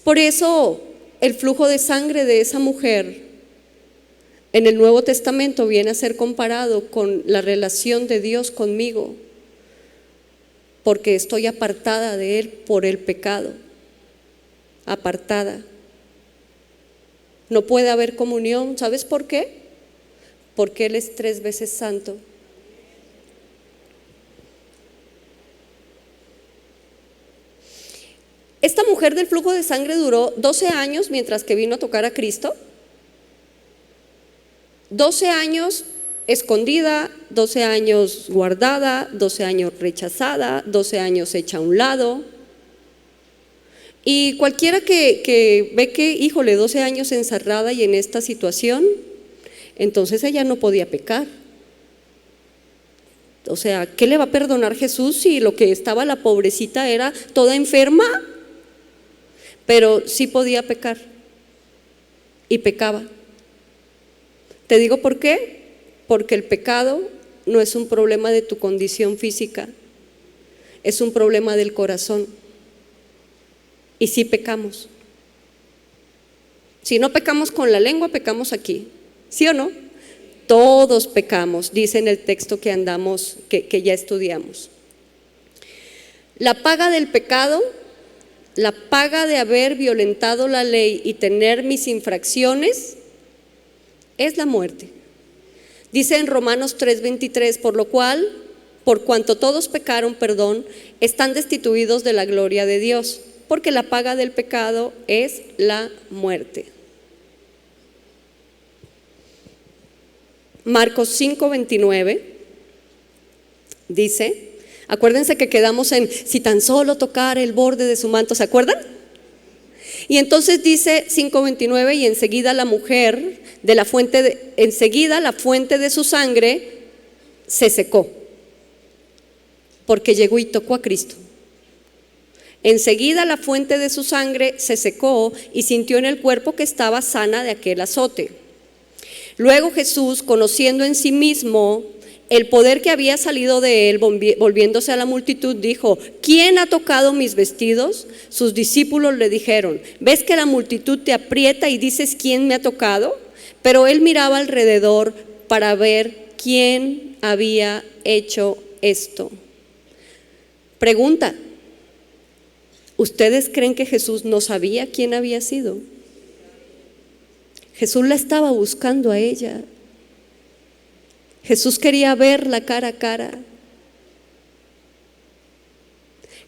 Por eso el flujo de sangre de esa mujer en el Nuevo Testamento viene a ser comparado con la relación de Dios conmigo, porque estoy apartada de Él por el pecado. Apartada. No puede haber comunión. ¿Sabes por qué? Porque Él es 3 veces santo. Esta mujer del flujo de sangre duró 12 años mientras que vino a tocar a Cristo. 12 años escondida, 12 años guardada, 12 años rechazada, 12 años hecha a un lado. Y cualquiera que ve que, híjole, 12 años encerrada y en esta situación, entonces ella no podía pecar. O sea, ¿qué le va a perdonar Jesús si lo que estaba la pobrecita era toda enferma? Pero sí podía pecar y pecaba. Te digo por qué, porque el pecado no es un problema de tu condición física, es un problema del corazón. Y sí pecamos. Si no pecamos con la lengua, pecamos aquí, ¿sí o no? Todos pecamos, dice en el texto que andamos, que ya estudiamos. La paga del pecado, la paga de haber violentado la ley y tener mis infracciones, es la muerte. Dice en Romanos 3:23, por lo cual, por cuanto todos pecaron, están destituidos de la gloria de Dios, porque la paga del pecado es la muerte. Marcos 5:29 dice, acuérdense que quedamos en si tan solo tocar el borde de su manto, ¿se acuerdan? Y entonces dice 5:29, y enseguida la fuente de su sangre se secó, porque llegó y tocó a Cristo. Enseguida la fuente de su sangre se secó y sintió en el cuerpo que estaba sana de aquel azote. Luego Jesús, conociendo en sí mismo el poder que había salido de él, volviéndose a la multitud, dijo, ¿quién ha tocado mis vestidos? Sus discípulos le dijeron, ¿ves que la multitud te aprieta y dices, ¿quién me ha tocado? Pero él miraba alrededor para ver quién había hecho esto. Pregunta, ¿ustedes creen que Jesús no sabía quién había sido? Jesús la estaba buscando a ella. Jesús quería verla cara a cara.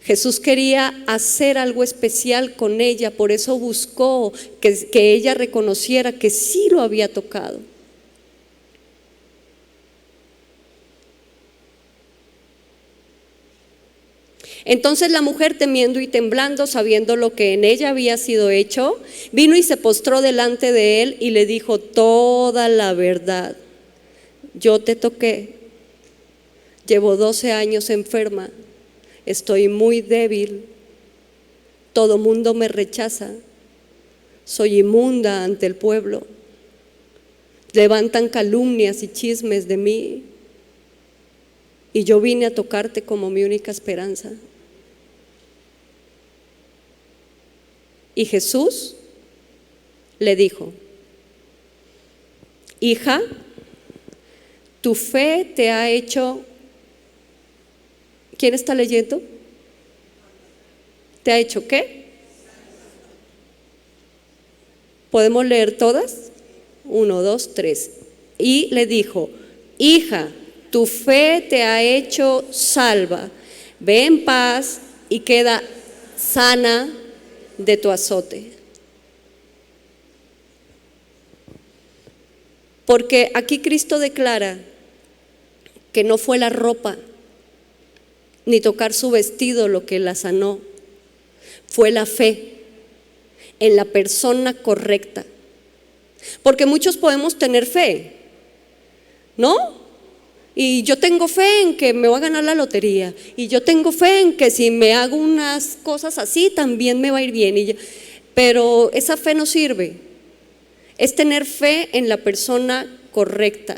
Jesús quería hacer algo especial con ella, por eso buscó que ella reconociera que sí lo había tocado. Entonces la mujer, temiendo y temblando, sabiendo lo que en ella había sido hecho, vino y se postró delante de él y le dijo toda la verdad. Yo te toqué, llevo 12 años enferma, estoy muy débil, todo mundo me rechaza, soy inmunda ante el pueblo, levantan calumnias y chismes de mí, y yo vine a tocarte como mi única esperanza. Y Jesús le dijo, hija, tu fe te ha hecho, ¿quién está leyendo? ¿Te ha hecho qué? ¿Podemos leer todas? 1, 2, 3. Y le dijo, hija, tu fe te ha hecho salva, ve en paz y queda sana de tu azote. Porque aquí Cristo declara que no fue la ropa ni tocar su vestido lo que la sanó, fue la fe en la persona correcta. Porque muchos podemos tener fe, ¿no? Y yo tengo fe en que me voy a ganar la lotería, y yo tengo fe en que si me hago unas cosas así también me va a ir bien, pero esa fe no sirve. Es tener fe en la persona correcta,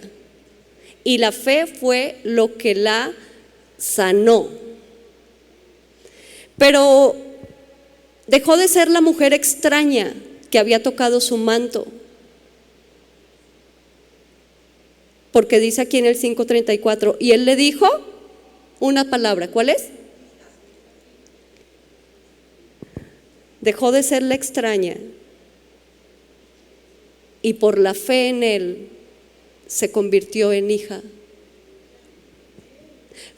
y la fe fue lo que la sanó. Pero dejó de ser la mujer extraña que había tocado su manto, porque dice aquí en el 5:34, y él le dijo una palabra, ¿cuál es? Dejó de ser la extraña y por la fe en él se convirtió en hija.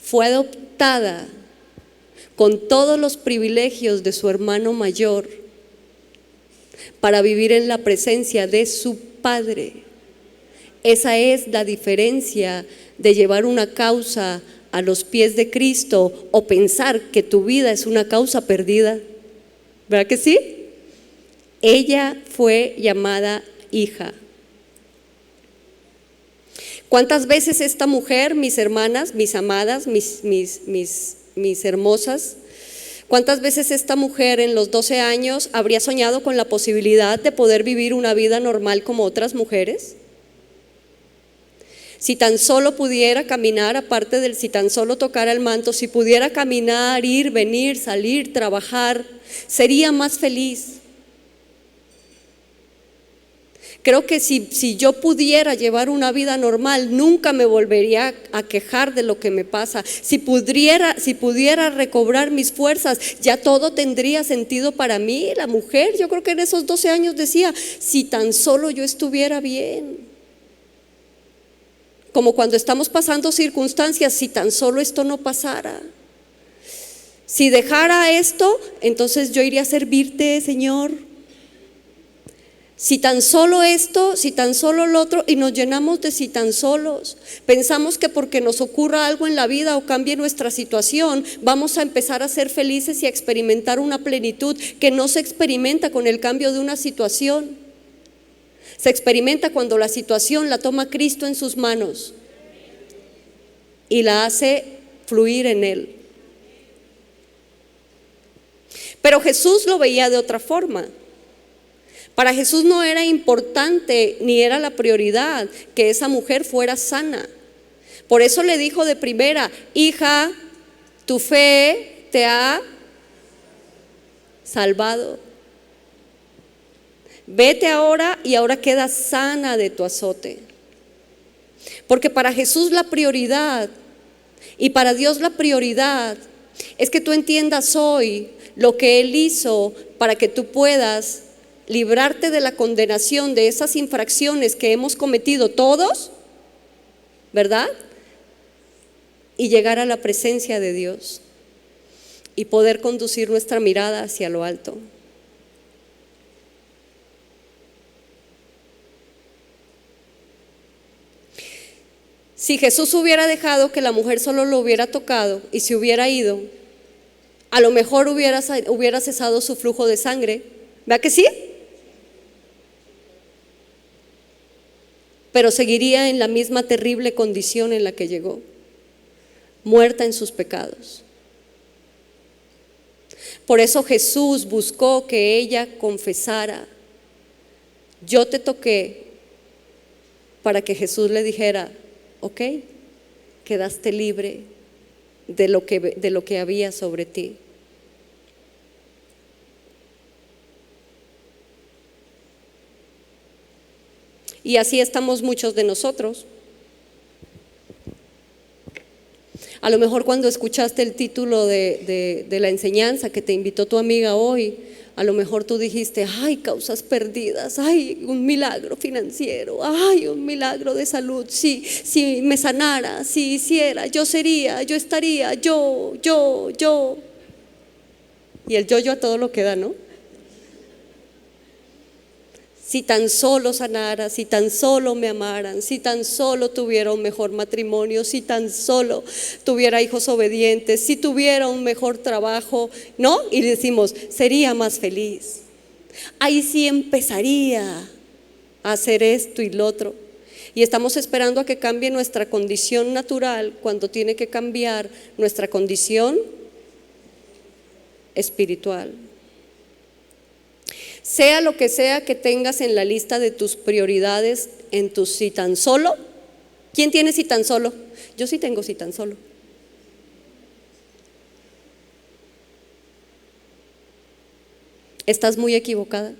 Fue adoptada con todos los privilegios de su hermano mayor para vivir en la presencia de su padre. Esa es la diferencia de llevar una causa a los pies de Cristo o pensar que tu vida es una causa perdida. ¿Verdad que sí? Ella fue llamada hija. ¿Cuántas veces esta mujer, mis hermanas, mis amadas, mis hermosas, cuántas veces esta mujer en los 12 años habría soñado con la posibilidad de poder vivir una vida normal como otras mujeres? Si tan solo pudiera caminar, aparte del si tan solo tocara el manto, si pudiera caminar, ir, venir, salir, trabajar, sería más feliz. Creo que si yo pudiera llevar una vida normal, nunca me volvería a quejar de lo que me pasa. Si pudiera recobrar mis fuerzas, ya todo tendría sentido para mí. La mujer, yo creo que en esos 12 años decía, si tan solo yo estuviera bien. Como cuando estamos pasando circunstancias, si tan solo esto no pasara. Si dejara esto, entonces yo iría a servirte, Señor. Si tan solo esto, si tan solo lo otro, y nos llenamos de si tan solos. Pensamos que porque nos ocurra algo en la vida o cambie nuestra situación, vamos a empezar a ser felices y a experimentar una plenitud que no se experimenta con el cambio de una situación. Se experimenta cuando la situación la toma Cristo en sus manos y la hace fluir en Él. Pero Jesús lo veía de otra forma. Para Jesús no era importante ni era la prioridad que esa mujer fuera sana. Por eso le dijo de primera: hija, tu fe te ha salvado. Vete ahora y ahora quedas sana de tu azote. Porque para Jesús la prioridad y para Dios la prioridad es que tú entiendas hoy lo que Él hizo para que tú puedas librarte de la condenación de esas infracciones que hemos cometido todos, ¿verdad? Y llegar a la presencia de Dios y poder conducir nuestra mirada hacia lo alto. Si Jesús hubiera dejado que la mujer solo lo hubiera tocado y se hubiera ido, a lo mejor hubiera cesado su flujo de sangre. ¿Verdad que sí? Pero seguiría en la misma terrible condición en la que llegó, muerta en sus pecados. Por eso Jesús buscó que ella confesara: yo te toqué, para que Jesús le dijera: ok, quedaste libre de lo que había sobre ti. Y así estamos muchos de nosotros. A lo mejor cuando escuchaste el título de la enseñanza que te invitó tu amiga hoy, a lo mejor tú dijiste: ay, causas perdidas, ay, un milagro financiero, ay, un milagro de salud, si me sanara, si hiciera, yo sería, yo estaría, yo. Y el yo a todo lo que da, ¿no? Si tan solo sanara, si tan solo me amaran, si tan solo tuviera un mejor matrimonio, si tan solo tuviera hijos obedientes, si tuviera un mejor trabajo, ¿no? Y decimos: sería más feliz. Ahí sí empezaría a hacer esto y lo otro. Y estamos esperando a que cambie nuestra condición natural cuando tiene que cambiar nuestra condición espiritual. Sea lo que sea que tengas en la lista de tus prioridades, en tu si tan solo. ¿Quién tiene si tan solo? Yo sí tengo si tan solo. Estás muy equivocada.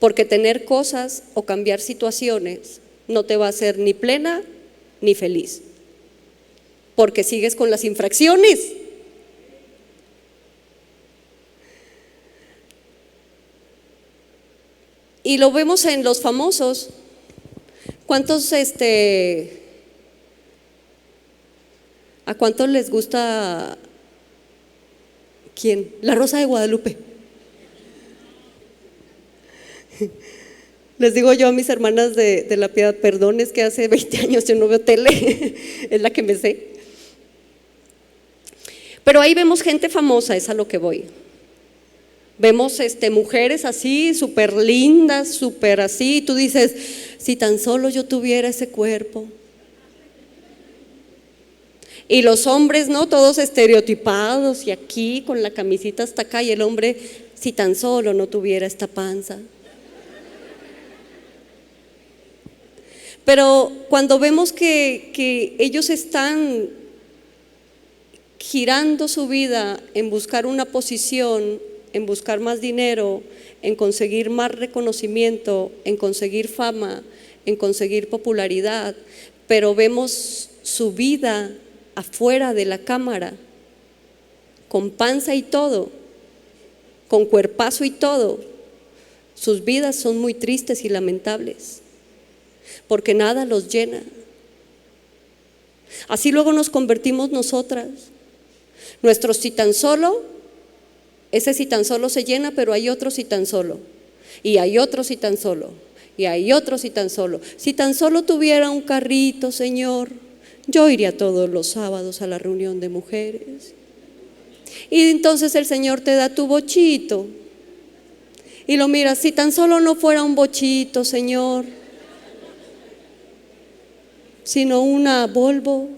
Porque tener cosas o cambiar situaciones no te va a hacer ni plena ni feliz. Porque sigues con las infracciones. Y lo vemos en los famosos. ¿Cuántos ¿a cuántos les gusta quién? La Rosa de Guadalupe. Les digo yo a mis hermanas de la Piedad: perdón, es que hace 20 años yo no veo tele, es la que me sé. Pero ahí vemos gente famosa, es a lo que voy. Vemos mujeres así, súper lindas, súper así, y tú dices: si tan solo yo tuviera ese cuerpo. Y los hombres, ¿no? Todos estereotipados y aquí con la camisita hasta acá, y el hombre: si tan solo no tuviera esta panza. Pero cuando vemos que ellos están girando su vida en buscar una posición en buscar más dinero, en conseguir más reconocimiento, en conseguir fama, en conseguir popularidad, pero vemos su vida afuera de la cámara, con panza y todo, con cuerpazo y todo. Sus vidas son muy tristes y lamentables, porque nada los llena. Así luego nos convertimos nosotras. Nuestro si tan solo, ese si tan solo se llena, pero hay otro si tan solo, y hay otro si tan solo, y hay otro si tan solo. Si tan solo tuviera un carrito, Señor, yo iría todos los sábados a la reunión de mujeres. Y entonces el Señor te da tu bochito y lo miras, si tan solo no fuera un bochito, Señor, sino una Volvo,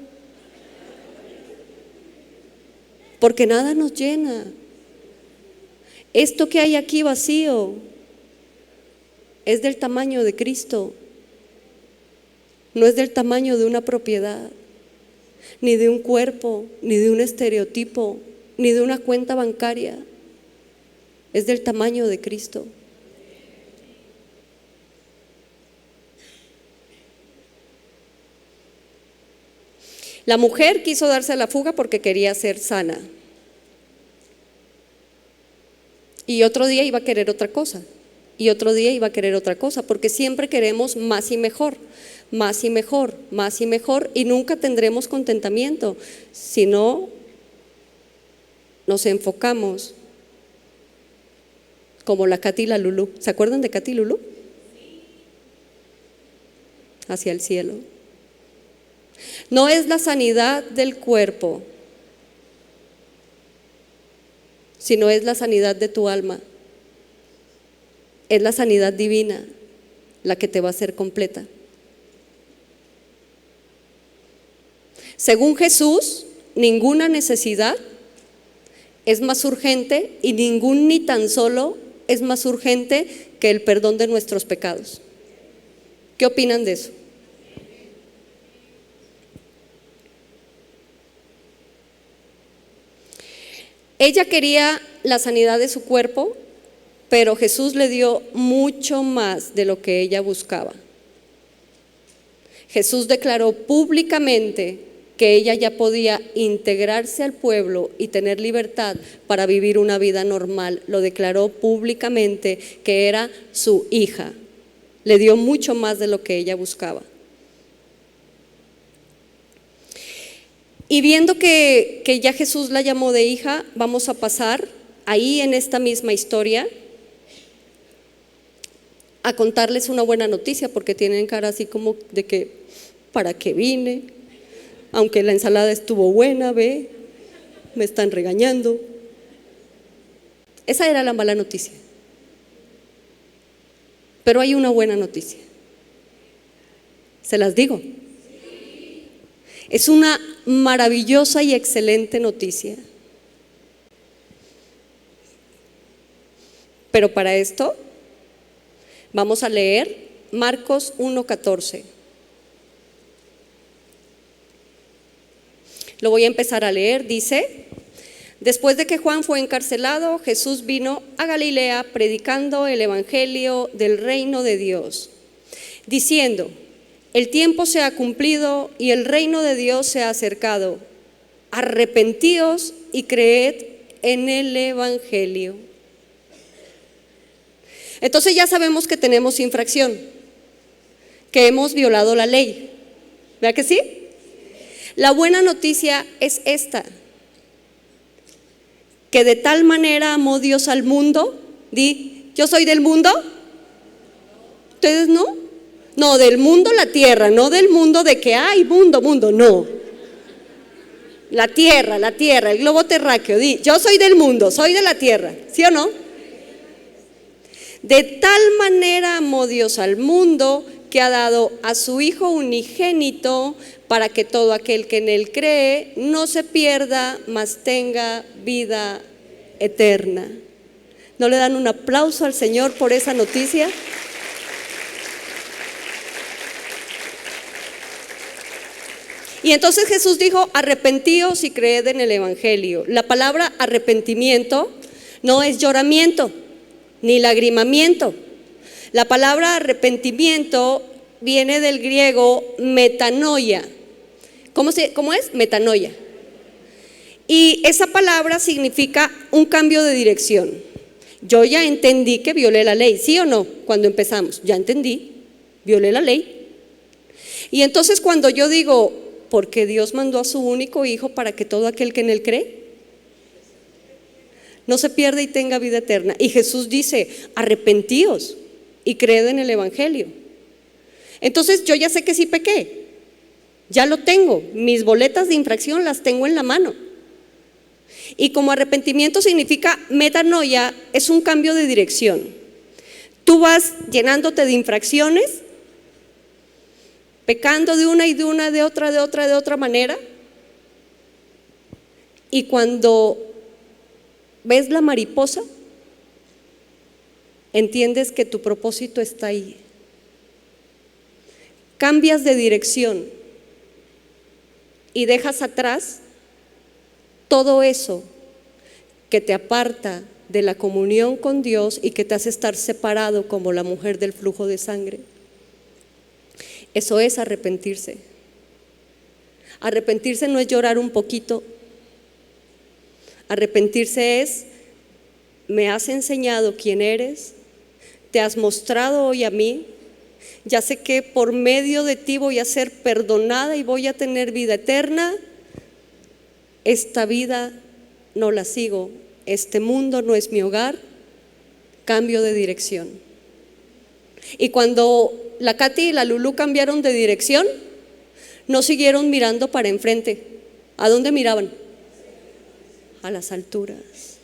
porque nada nos llena. Esto que hay aquí vacío es del tamaño de Cristo, no es del tamaño de una propiedad, ni de un cuerpo, ni de un estereotipo, ni de una cuenta bancaria. Es del tamaño de Cristo. La mujer quiso darse a la fuga porque quería ser sana. Y otro día iba a querer otra cosa. Y otro día iba a querer otra cosa, porque siempre queremos más y mejor, más y mejor, más y mejor, y nunca tendremos contentamiento si no nos enfocamos como la Katy y la Lulú. ¿Se acuerdan de Katy y Lulú? Hacia el cielo. No es la sanidad del cuerpo, sino es la sanidad de tu alma. Es la sanidad divina la que te va a hacer completa. Según Jesús, ninguna necesidad es más urgente y ningún ni tan solo es más urgente que el perdón de nuestros pecados. ¿Qué opinan de eso? Ella quería la sanidad de su cuerpo, pero Jesús le dio mucho más de lo que ella buscaba. Jesús declaró públicamente que ella ya podía integrarse al pueblo y tener libertad para vivir una vida normal. Lo declaró públicamente que era su hija. Le dio mucho más de lo que ella buscaba. Y viendo que ya Jesús la llamó de hija, vamos a pasar ahí en esta misma historia a contarles una buena noticia, porque tienen cara así como de que, ¿para qué vine? Aunque la ensalada estuvo buena, ve, me están regañando. Esa era la mala noticia. Pero hay una buena noticia. ¿Se las digo? Es una maravillosa y excelente noticia. Pero para esto vamos a leer Marcos 1:14. Lo voy a empezar a leer. Dice: después de que Juan fue encarcelado, Jesús vino a Galilea predicando el evangelio del reino de Dios, diciendo: el tiempo se ha cumplido y el reino de Dios se ha acercado. Arrepentíos y creed en el evangelio. Entonces ya sabemos que tenemos infracción, que hemos violado la ley. ¿Verdad que sí? La buena noticia es esta: que de tal manera amó Dios al mundo. Di, ¿yo soy del mundo? ¿Ustedes no? No, del mundo la tierra, no del mundo de que hay mundo, no. La tierra, el globo terráqueo. Di, yo soy del mundo, soy de la tierra, ¿sí o no? De tal manera amó Dios al mundo que ha dado a su Hijo unigénito para que todo aquel que en él cree no se pierda, mas tenga vida eterna. ¿No le dan un aplauso al Señor por esa noticia? Y entonces Jesús dijo: arrepentíos y creed en el evangelio. La palabra arrepentimiento No es lloramiento ni lagrimamiento. La palabra arrepentimiento viene del griego metanoia. ¿Cómo es? Metanoia. Y esa palabra significa un cambio de dirección. Yo ya entendí que violé la ley, ¿sí o no? Cuando empezamos, ya entendí, violé la ley. Y entonces cuando yo digo, porque Dios mandó a su único hijo para que todo aquel que en él cree no se pierda y tenga vida eterna. Y Jesús dice, arrepentíos y creed en el evangelio. Entonces yo ya sé que sí pequé, ya lo tengo, mis boletas de infracción las tengo en la mano. Y como arrepentimiento significa metanoia, es un cambio de dirección. Tú vas llenándote de infracciones, pecando de una y de una, de otra manera. Y cuando ves la mariposa, entiendes que tu propósito está ahí. Cambias de dirección y dejas atrás todo eso que te aparta de la comunión con Dios y que te hace estar separado como la mujer del flujo de sangre. Eso es arrepentirse. Arrepentirse no es llorar un poquito. Arrepentirse es, me has enseñado quién eres, te has mostrado hoy a mí, ya sé que por medio de ti voy a ser perdonada y voy a tener vida eterna. Esta vida no la sigo, este mundo no es mi hogar, cambio de dirección. Y cuando la Katy y la Lulú cambiaron de dirección, no siguieron mirando para enfrente. ¿A dónde miraban? A las alturas.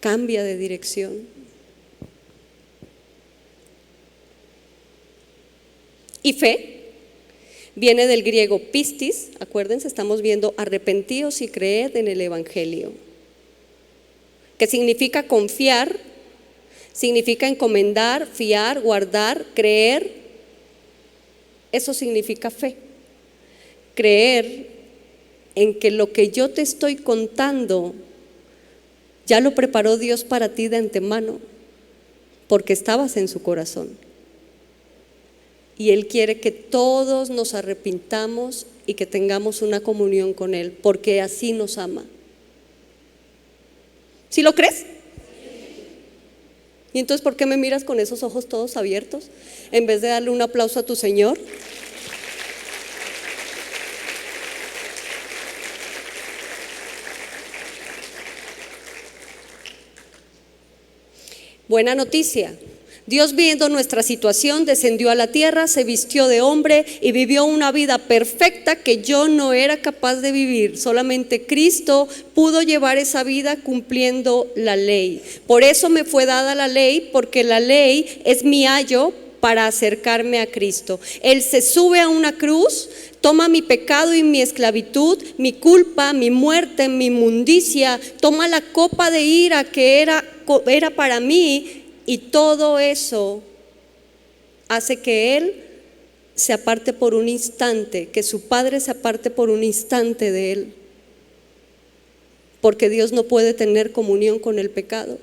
Cambia de dirección. Y fe viene del griego pistis, acuérdense, estamos viendo arrepentíos y creed en el evangelio, que significa confiar, significa encomendar, fiar, guardar, creer. Eso significa fe. Creer en que lo que yo te estoy contando ya lo preparó Dios para ti de antemano, porque estabas en su corazón. Y Él quiere que todos nos arrepintamos y que tengamos una comunión con Él, porque así nos ama. ¿Sí lo crees? ¿Y entonces por qué me miras con esos ojos todos abiertos en vez de darle un aplauso a tu Señor? Buena noticia. Dios, viendo nuestra situación, descendió a la tierra, se vistió de hombre y vivió una vida perfecta que yo no era capaz de vivir. Solamente Cristo pudo llevar esa vida cumpliendo la ley. Por eso me fue dada la ley, porque la ley es mi ayo para acercarme a Cristo. Él se sube a una cruz, toma mi pecado y mi esclavitud, mi culpa, mi muerte, mi inmundicia, toma la copa de ira que era para mí. Y todo eso hace que Él se aparte por un instante, que su Padre se aparte por un instante de Él. Porque Dios no puede tener comunión con el pecado.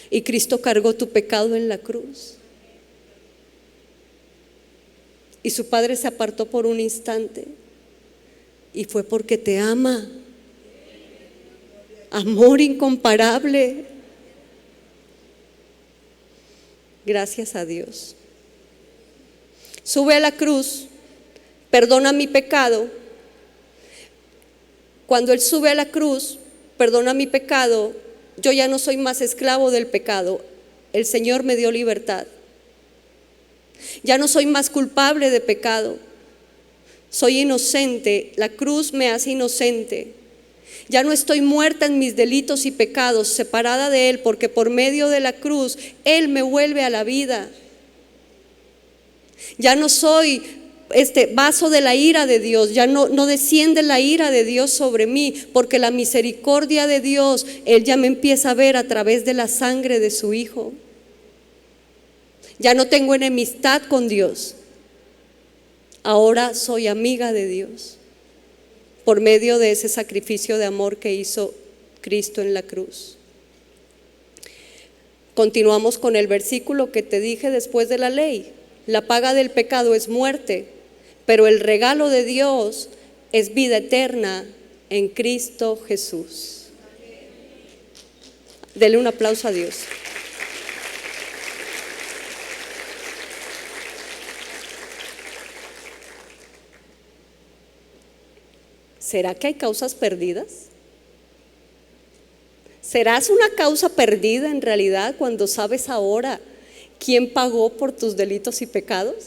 Y Cristo cargó tu pecado en la cruz. Y su Padre se apartó por un instante. Y fue porque te ama. Amor incomparable. Gracias a Dios. Sube a la cruz, perdona mi pecado. Cuando Él sube a la cruz, perdona mi pecado, yo ya no soy más esclavo del pecado. El Señor me dio libertad. Ya no soy más culpable de pecado. Soy inocente. La cruz me hace inocente. Ya no estoy muerta en mis delitos y pecados, separada de Él, porque por medio de la cruz Él me vuelve a la vida. Ya no soy vaso de la ira de Dios, ya no desciende la ira de Dios sobre mí, porque la misericordia de Dios, Él ya me empieza a ver a través de la sangre de su Hijo. Ya no tengo enemistad con Dios, ahora soy amiga de Dios. por medio de ese sacrificio de amor que hizo Cristo en la cruz. Continuamos con el versículo que te dije después de la ley. La paga del pecado es muerte, pero el regalo de Dios es vida eterna en Cristo Jesús. Dele un aplauso a Dios. ¿Será que hay causas perdidas? ¿Serás una causa perdida en realidad cuando sabes ahora quién pagó por tus delitos y pecados?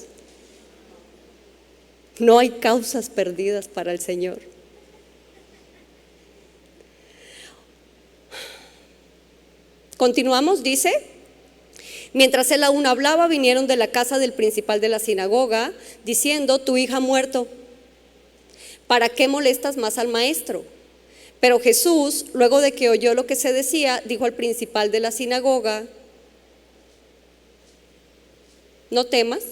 No hay causas perdidas para el Señor. Continuamos, dice: mientras él aún hablaba, vinieron de la casa del principal de la sinagoga, diciendo: tu hija ha muerto, ¿para qué molestas más al maestro? Pero Jesús, luego de que oyó lo que se decía, dijo al principal de la sinagoga: no temas,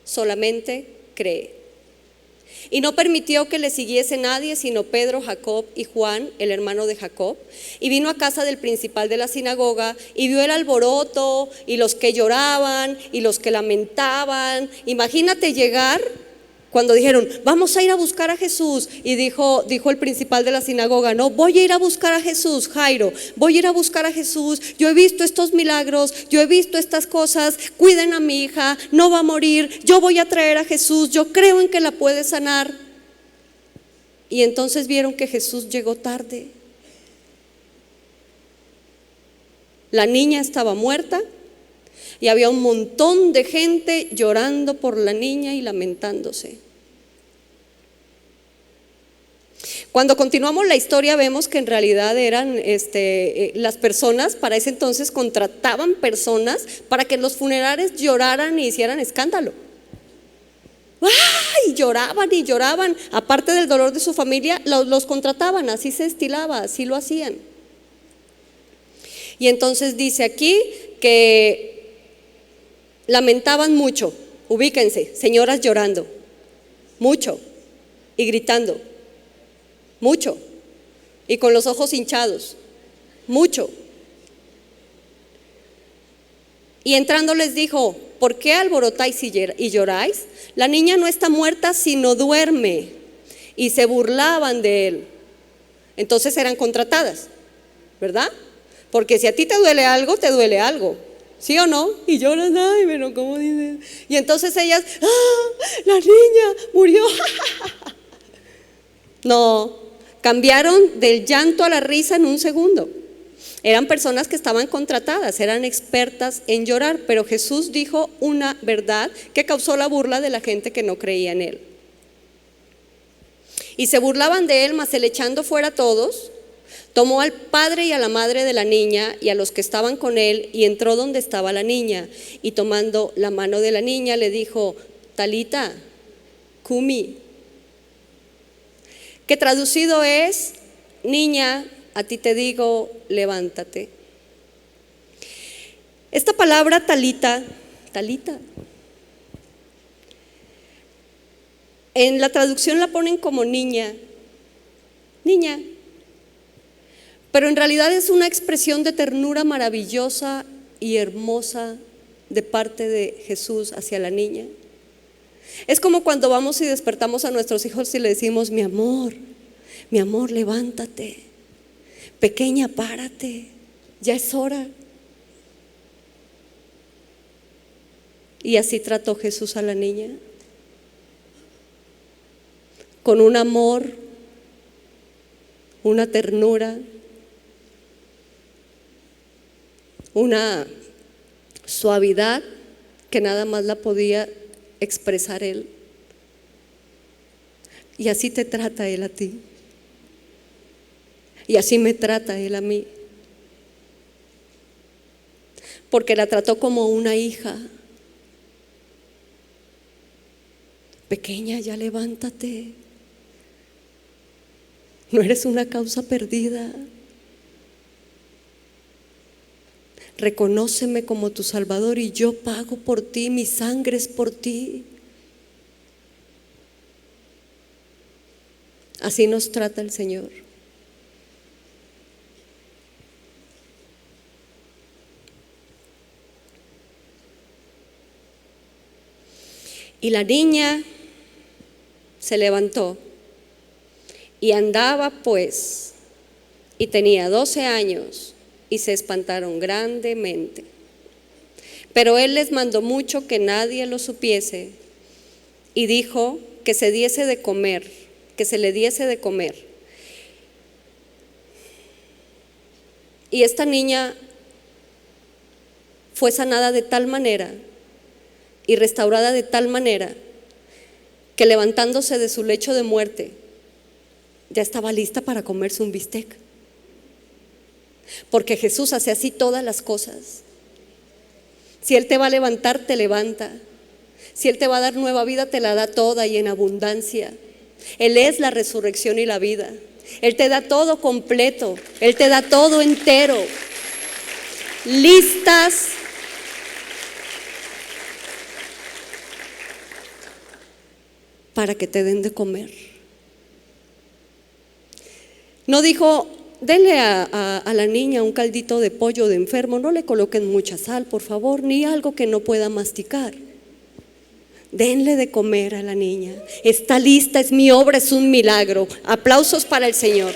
solamente cree. Y no permitió que le siguiese nadie, sino Pedro, Jacob y Juan, el hermano de Jacob. Y vino a casa del principal de la sinagoga y vio el alboroto y los que lloraban y los que lamentaban. Imagínate llegar cuando dijeron: vamos a ir a buscar a Jesús. Y dijo el principal de la sinagoga: no, voy a ir a buscar a Jesús, Jairo, voy a ir a buscar a Jesús. Yo he visto estos milagros, yo he visto estas cosas, cuiden a mi hija, no va a morir, yo voy a traer a Jesús, yo creo en que la puede sanar. Y entonces vieron que Jesús llegó tarde. La niña estaba muerta y había un montón de gente llorando por la niña y lamentándose. Cuando continuamos la historia vemos que en realidad eran las personas para ese entonces contrataban personas para que en los funerales lloraran y hicieran escándalo. ¡Ay! Lloraban y lloraban. Aparte del dolor de su familia, los contrataban, así se estilaba, así lo hacían. Y entonces dice aquí que lamentaban mucho. Ubíquense, señoras llorando, mucho, y gritando, mucho, y con los ojos hinchados, mucho. Y entrando les dijo: ¿por qué alborotáis y lloráis? La niña no está muerta, sino duerme. Y se burlaban de él. Entonces eran contratadas, ¿verdad? Porque si a ti te duele algo, te duele algo, ¿sí o no? Y lloras: ay, pero ¿cómo dices? Y entonces ellas: la niña murió. No, cambiaron del llanto a la risa en un segundo. Eran personas que estaban contratadas, eran expertas en llorar, pero Jesús dijo una verdad que causó la burla de la gente que no creía en él. Y se burlaban de él, mas él, echando fuera a todos, tomó al padre y a la madre de la niña y a los que estaban con él y entró donde estaba la niña, y tomando la mano de la niña le dijo: Talita cumi, que traducido es: niña, a ti te digo, levántate. Esta palabra talita, en la traducción la ponen como niña, pero en realidad es una expresión de ternura maravillosa y hermosa de parte de Jesús hacia la niña. Es como cuando vamos y despertamos a nuestros hijos y le decimos: mi amor, levántate, pequeña, párate, ya es hora. Y así trató Jesús a la niña, con un amor, una ternura, una suavidad que nada más la podía expresar él. Y así te trata él a ti, y así me trata él a mí, porque la trató como una hija. Pequeña, ya levántate, no eres una causa perdida. Reconóceme como tu Salvador y yo pago por ti, mi sangre es por ti. Así nos trata el Señor. Y la niña se levantó y andaba pues, y tenía 12 años, y se espantaron grandemente. Pero él les mandó mucho que nadie lo supiese, y dijo que se diese de comer, que se le diese de comer. Y esta niña fue sanada de tal manera y restaurada de tal manera que, levantándose de su lecho de muerte, ya estaba lista para comerse un bistec. Porque Jesús hace así todas las cosas. Si Él te va a levantar, te levanta. Si Él te va a dar nueva vida, te la da toda y en abundancia. Él es la resurrección y la vida. Él te da todo completo. Él te da todo entero. Listas para que te den de comer. No dijo: denle a la niña un caldito de pollo de enfermo, no le coloquen mucha sal, por favor, ni algo que no pueda masticar. Denle de comer a la niña. Está lista, es mi obra, es un milagro. Aplausos para el Señor.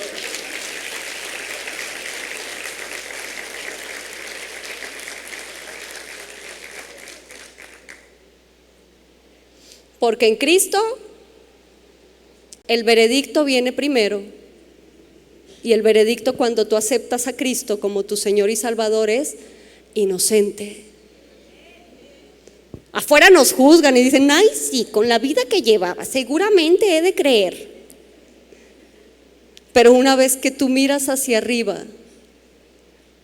Porque en Cristo el veredicto viene primero. Y el veredicto, cuando tú aceptas a Cristo como tu Señor y Salvador, es inocente. Afuera nos juzgan y dicen: ay, sí, con la vida que llevaba, seguramente he de creer. Pero una vez que tú miras hacia arriba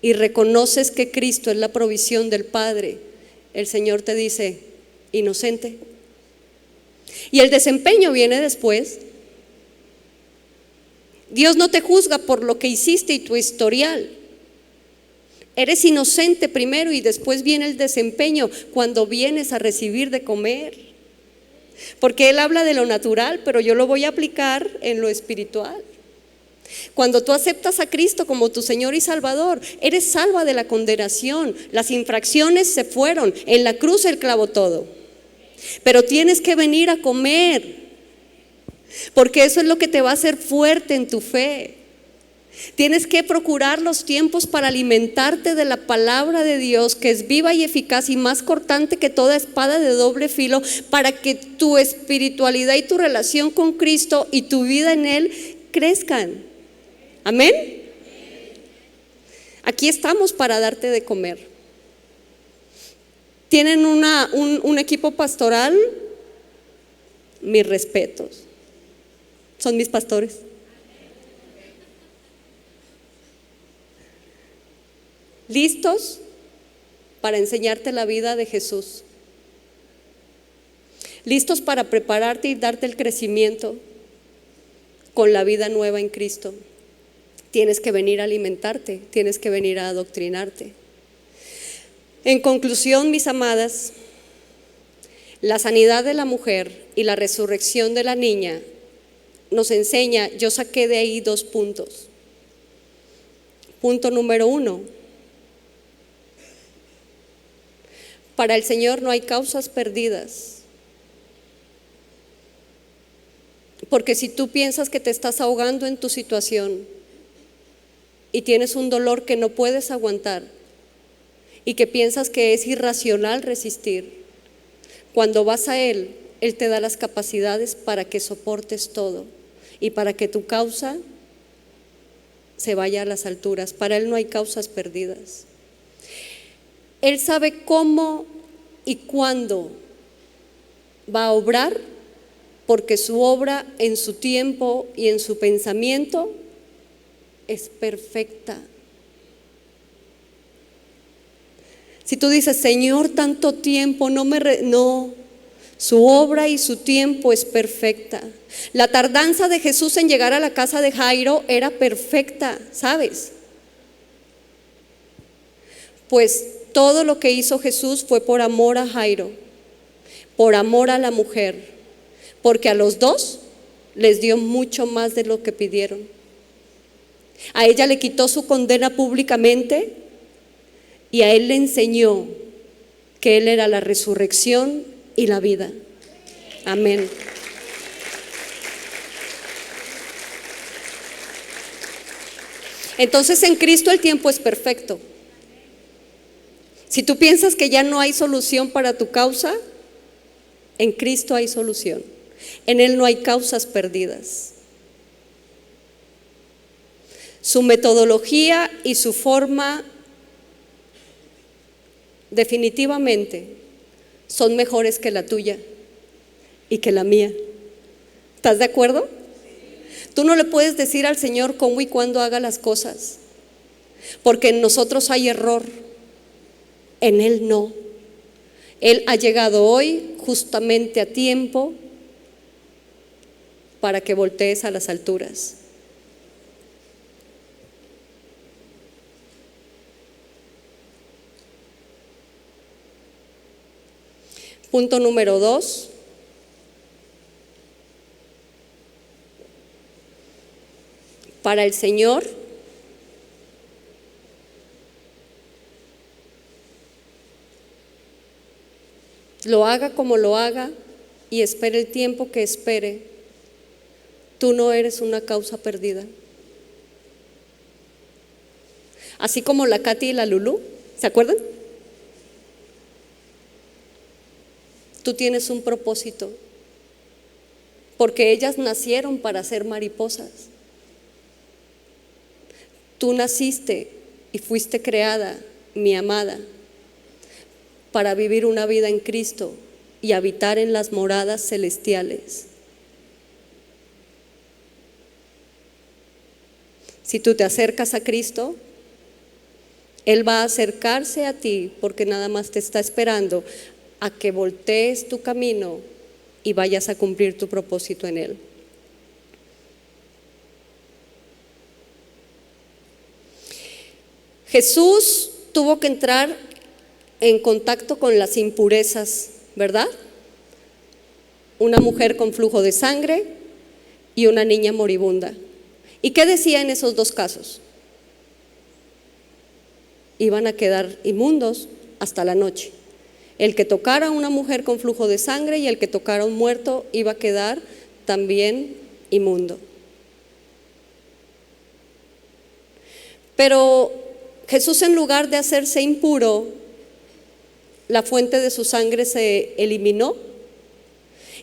y reconoces que Cristo es la provisión del Padre, el Señor te dice: inocente. Y el desempeño viene después. Dios no te juzga por lo que hiciste y tu historial. Eres inocente primero y después viene el desempeño cuando vienes a recibir de comer. Porque Él habla de lo natural, pero yo lo voy a aplicar en lo espiritual. Cuando tú aceptas a Cristo como tu Señor y Salvador, eres salva de la condenación. Las infracciones se fueron, en la cruz Él clavó todo. Pero tienes que venir a comer, porque eso es lo que te va a hacer fuerte en tu fe. Tienes que procurar los tiempos para alimentarte de la palabra de Dios, que es viva y eficaz y más cortante que toda espada de doble filo, para que tu espiritualidad y tu relación con Cristo y tu vida en Él crezcan. Amén. Aquí estamos para darte de comer. ¿Tienen un equipo pastoral? Mis respetos. Son mis pastores. Listos para enseñarte la vida de Jesús. Listos para prepararte y darte el crecimiento con la vida nueva en Cristo. Tienes que venir a alimentarte, tienes que venir a adoctrinarte. En conclusión, mis amadas, la sanidad de la mujer y la resurrección de la niña nos enseña, yo saqué de ahí 2 puntos. Punto número 1: para el Señor no hay causas perdidas. Porque si tú piensas que te estás ahogando en tu situación y tienes un dolor que no puedes aguantar y que piensas que es irracional resistir, cuando vas a Él, Él te da las capacidades para que soportes todo y para que tu causa se vaya a las alturas. Para Él no hay causas perdidas. Él sabe cómo y cuándo va a obrar, porque su obra en su tiempo y en su pensamiento es perfecta. Si tú dices: Señor, tanto tiempo, no, su obra y su tiempo es perfecta. La tardanza de Jesús en llegar a la casa de Jairo era perfecta, ¿sabes? Pues todo lo que hizo Jesús fue por amor a Jairo, por amor a la mujer, porque a los dos les dio mucho más de lo que pidieron. A ella le quitó su condena públicamente y a él le enseñó que él era la resurrección y la vida. Amén. Entonces en Cristo el tiempo es perfecto. Si tú piensas que ya no hay solución para tu causa, en Cristo hay solución. En Él no hay causas perdidas. Su metodología y su forma definitivamente son mejores que la tuya y que la mía. ¿Estás de acuerdo? Tú no le puedes decir al Señor cómo y cuándo haga las cosas, porque en nosotros hay error, en Él no. Él ha llegado hoy justamente a tiempo para que voltees a las alturas. Punto número 2. Para el Señor, lo haga como lo haga y espere el tiempo que espere, tú no eres una causa perdida. Así como la Katy y la Lulú, ¿se acuerdan? Tú tienes un propósito, porque ellas nacieron para ser mariposas. Tú naciste y fuiste creada, mi amada, para vivir una vida en Cristo y habitar en las moradas celestiales. Si tú te acercas a Cristo, Él va a acercarse a ti porque nada más te está esperando a que voltees tu camino y vayas a cumplir tu propósito en Él. Jesús tuvo que entrar en contacto con las impurezas, ¿verdad? Una mujer con flujo de sangre y una niña moribunda. ¿Y qué decía en esos dos casos? Iban a quedar inmundos hasta la noche. El que tocara a una mujer con flujo de sangre y el que tocara a un muerto iba a quedar también inmundo. Pero Jesús, en lugar de hacerse impuro, la fuente de su sangre se eliminó,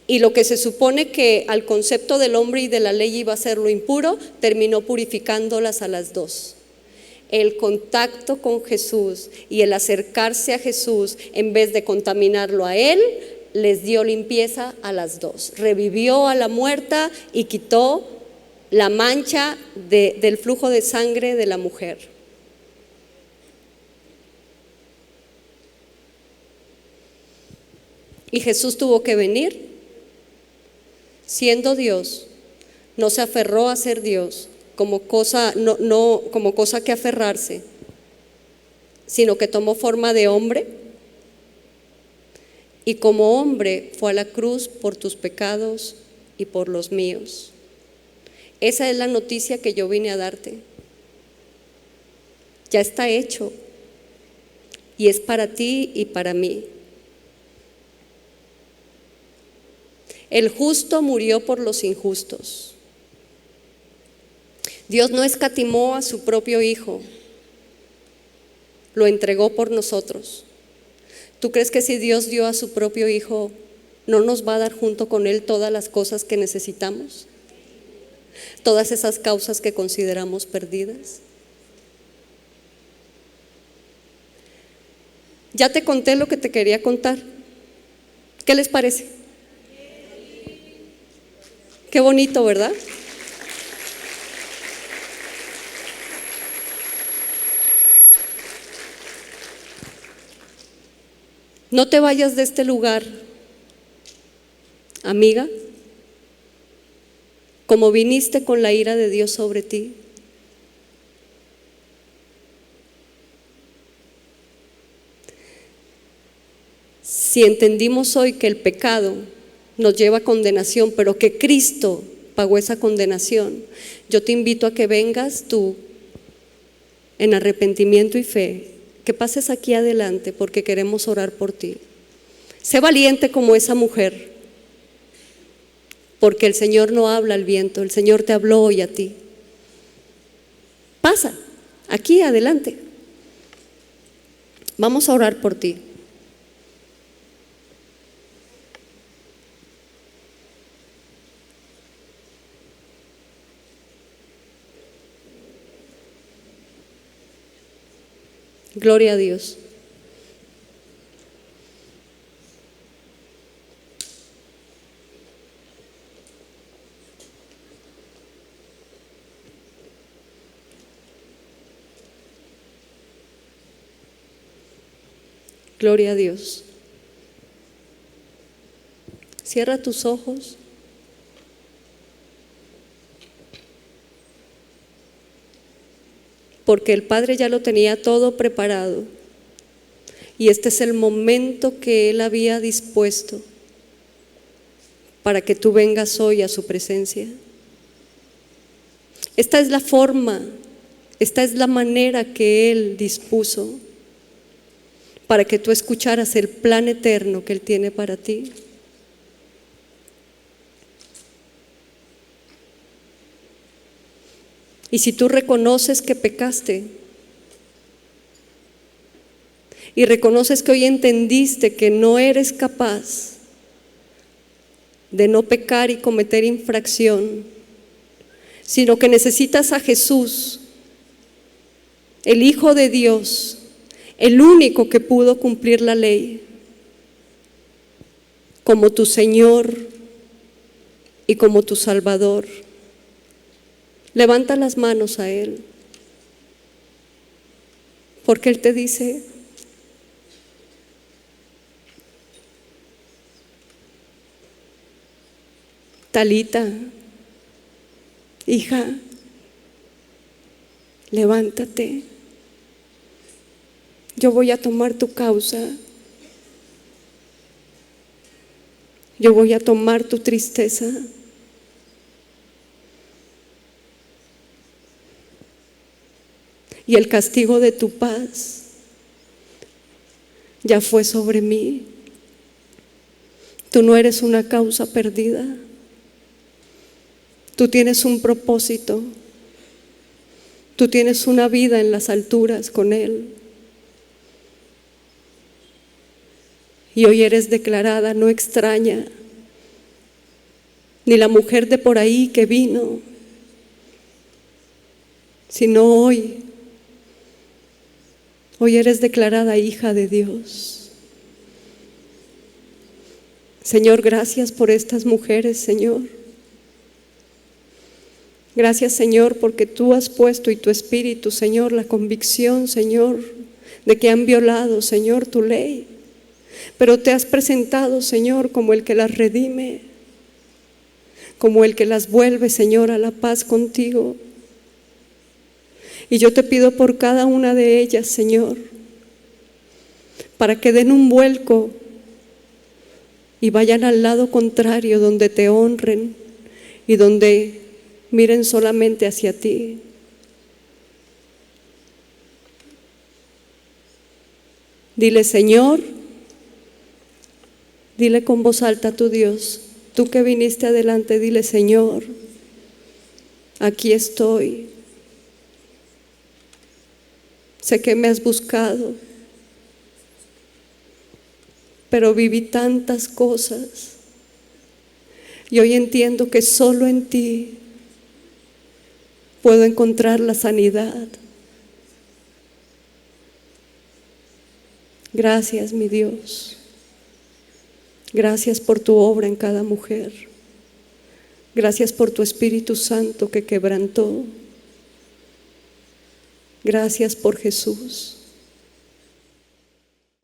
y lo que se supone que al concepto del hombre y de la ley iba a ser lo impuro, terminó purificándolas a las dos. El contacto con Jesús y el acercarse a Jesús, en vez de contaminarlo a él, les dio limpieza a las dos. Revivió a la muerta y quitó la mancha del flujo de sangre de la mujer. Y Jesús tuvo que venir, siendo Dios, no se aferró a ser Dios como cosa, no como cosa que aferrarse, sino que tomó forma de hombre y como hombre fue a la cruz por tus pecados y por los míos. Esa es la noticia que yo vine a darte. Ya está hecho y es para ti y para mí. El justo murió por los injustos. Dios no escatimó a su propio Hijo, lo entregó por nosotros. ¿Tú crees que si Dios dio a su propio Hijo, no nos va a dar junto con Él todas las cosas que necesitamos? Todas esas causas que consideramos perdidas. Ya te conté lo que te quería contar. ¿Qué les parece? Qué bonito, ¿verdad? No te vayas de este lugar, amiga, como viniste con la ira de Dios sobre ti. Si entendimos hoy que el pecado nos lleva a condenación, pero que Cristo pagó esa condenación. Yo te invito a que vengas tú en arrepentimiento y fe, que pases aquí adelante porque queremos orar por ti. Sé valiente como esa mujer, porque el Señor no habla al viento, el Señor te habló hoy a ti. Pasa, aquí adelante. Vamos a orar por ti. Gloria a Dios. Gloria a Dios. Cierra tus ojos. Porque el Padre ya lo tenía todo preparado. Y este es el momento que Él había dispuesto para que tú vengas hoy a su presencia. Esta es la forma, esta es la manera que Él dispuso para que tú escucharas el plan eterno que Él tiene para ti. Y si tú reconoces que pecaste y reconoces que hoy entendiste que no eres capaz de no pecar y cometer infracción, sino que necesitas a Jesús, el Hijo de Dios, el único que pudo cumplir la ley, como tu Señor y como tu Salvador. Levanta las manos a Él, porque Él te dice: Talita, hija, levántate, yo voy a tomar tu causa, yo voy a tomar tu tristeza. Y el castigo de tu paz ya fue sobre mí. Tú no eres una causa perdida. Tú tienes un propósito. Tú tienes una vida en las alturas con Él. Y hoy eres declarada no extraña, ni la mujer de por ahí que vino, sino hoy eres declarada hija de Dios. Señor, gracias por estas mujeres, Señor. Gracias, Señor, porque tú has puesto y tu Espíritu, Señor, la convicción, Señor, de que han violado, Señor, tu ley. Pero te has presentado, Señor, como el que las redime, como el que las vuelve, Señor, a la paz contigo. Y yo te pido por cada una de ellas, Señor, para que den un vuelco y vayan al lado contrario, donde te honren y donde miren solamente hacia ti. Dile: Señor, dile con voz alta a tu Dios, tú que viniste adelante, dile: Señor, aquí estoy. Sé que me has buscado, pero viví tantas cosas y hoy entiendo que solo en ti puedo encontrar la sanidad. Gracias, mi Dios. Gracias por tu obra en cada mujer. Gracias por tu Espíritu Santo que quebrantó. Gracias por Jesús.